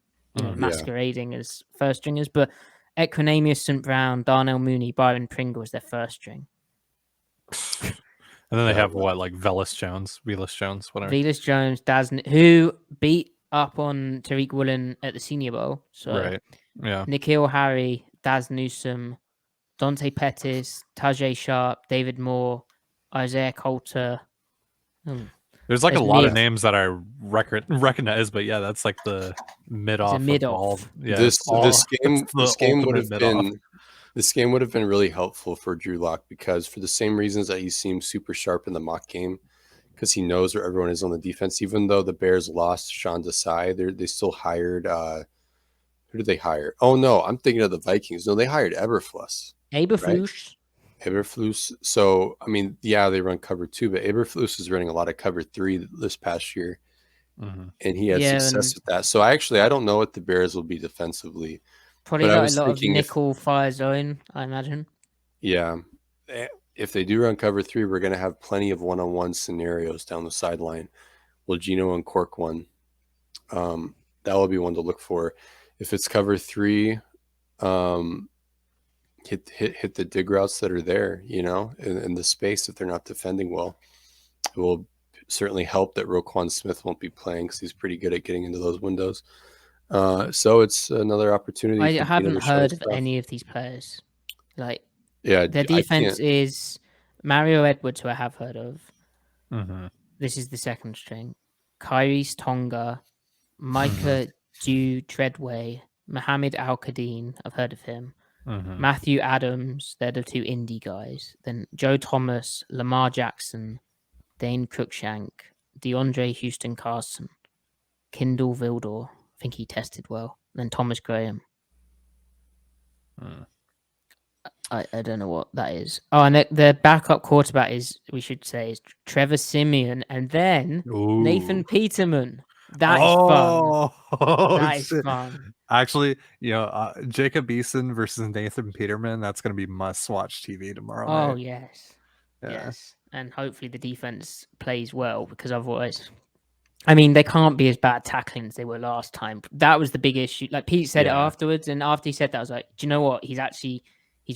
masquerading as first stringers. But Equinemius St. Brown, Darnell Mooney, Byron Pringle is their first string. And then they have like Velus Jones, whatever. Velus Jones, who beat up on Tariq Woolen at the Senior Bowl. So right, yeah. N'Keal Harry, Daz Newsome, Dante Pettis, Tajay Sharp, David Moore, Isaiah Coulter. There's like a lot of names that I recognize, but that's like the mid-off. Yeah, this game would have been. This game would have been really helpful for Drew Lock, because for the same reasons that he seems super sharp in the mock game, because he knows where everyone is on the defense. Even though the Bears lost Sean Desai, they still hired. Who did they hire? Oh no, I'm thinking of the Vikings. No, they hired Eberflus. Eberflus. Right? Eberflus. So I mean, they run cover 2, but Eberflus is running a lot of cover 3 this past year, and he had success with that. So I don't know what the Bears will be defensively. Probably got a lot of nickel fire zone, I imagine. Yeah. If they do run cover 3, we're going to have plenty of one-on-one scenarios down the sideline. Will Geno uncork one? That will be one to look for. If it's cover 3, hit the dig routes that are there, in the space if they're not defending well. It will certainly help that Roquan Smith won't be playing, because he's pretty good at getting into those windows. So it's another opportunity. I haven't heard of any of these players. Like, their defense is Mario Edwards, who I have heard of. This is the second string. Kyrie's Tonga, Micah Dew Treadway, Mohammed Al-Qadin, I've heard of him. Matthew Adams, they're the 2 indie guys. Then Joe Thomas, Lamar Jackson, Dane Cruikshank, DeAndre Houston Carson, Kindle Vildor. I think he tested well. Then Thomas Graham. I don't know what that is. Oh, and the backup quarterback is Trevor Siemian, and then Nathan Peterman. That is fun. That is fun. Actually, Jacob Eason versus Nathan Peterman, that's going to be must-watch TV tomorrow night. Oh, yes. Yes. And hopefully the defense plays well, because otherwise... I mean, they can't be as bad tackling as they were last time. That was the big issue. Like Pete said it afterwards, and after he said that, I was like, do you know what? He's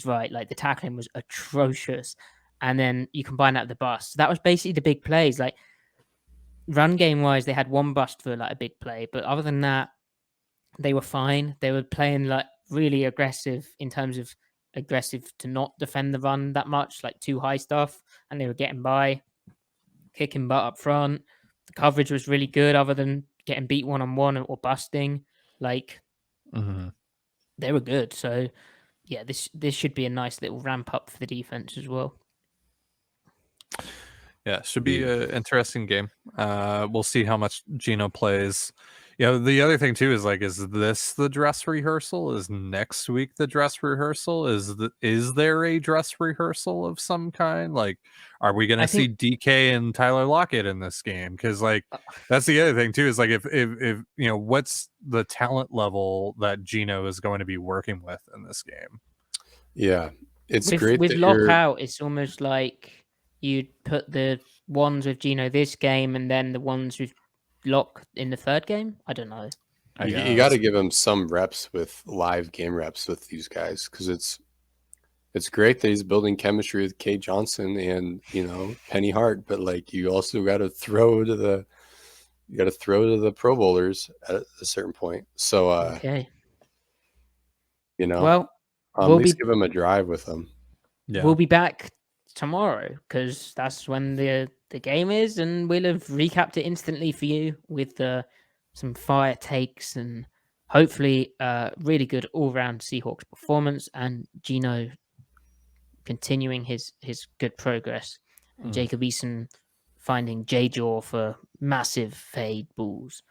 right. Like the tackling was atrocious. And then you combine that with the bust. That was basically the big plays. Like run game wise, they had one bust for like a big play, but other than that, they were fine. They were playing like really aggressive in terms of aggressive to not defend the run that much, like too high stuff, and they were getting by, kicking butt up front. The coverage was really good, other than getting beat one-on-one or busting. Like, they were good. So, yeah, this should be a nice little ramp up for the defense as well. Yeah, should be an interesting game. We'll see how much Geno plays. The other thing too is like, is this the dress rehearsal? Is next week the dress rehearsal? Is there a dress rehearsal of some kind? Like, are we going to see DK and Tyler Lockett in this game? Because like, that's the other thing too, is like, if what's the talent level that Geno is going to be working with in this game? Yeah, it's great with lockout. It's almost like you'd put the ones with Geno this game and then the ones with Lock in the third game. I don't know. You got to give him some reps with live game reps with these guys, because it's great that he's building chemistry with Kate Johnson and Penny Hart, but like you also got to throw to the Pro Bowlers at a certain point. So okay, well, at least give him a drive with them. Yeah. We'll be back tomorrow because that's when the game is, and we'll have recapped it instantly for you with some fire takes and hopefully really good all-round Seahawks performance and Geno continuing his good progress. And Jacob Eason finding JJAW for massive fade balls.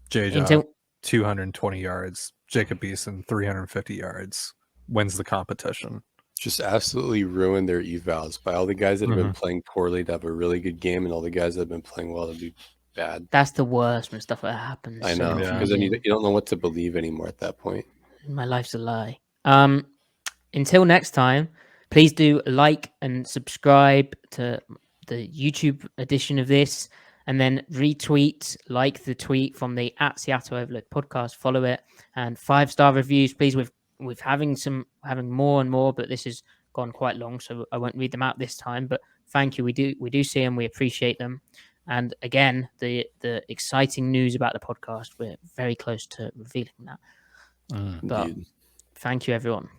JJAW 220 yards, Jacob Eason 350 yards, wins the competition. Just absolutely ruined their evals by all the guys that have been playing poorly to have a really good game, and all the guys that have been playing well to do bad. That's the worst when stuff like that happens. I know, because then you don't know what to believe anymore at that point. My life's a lie. Until next time, please do like and subscribe to the YouTube edition of this, and then retweet, like the tweet from the @Seattle Overload podcast, follow it, and 5-star reviews, please. With having more and more, but this has gone quite long, so I won't read them out this time. But thank you. We do see them. We appreciate them. And again, the exciting news about the podcast, we're very close to revealing that. But thank you, everyone.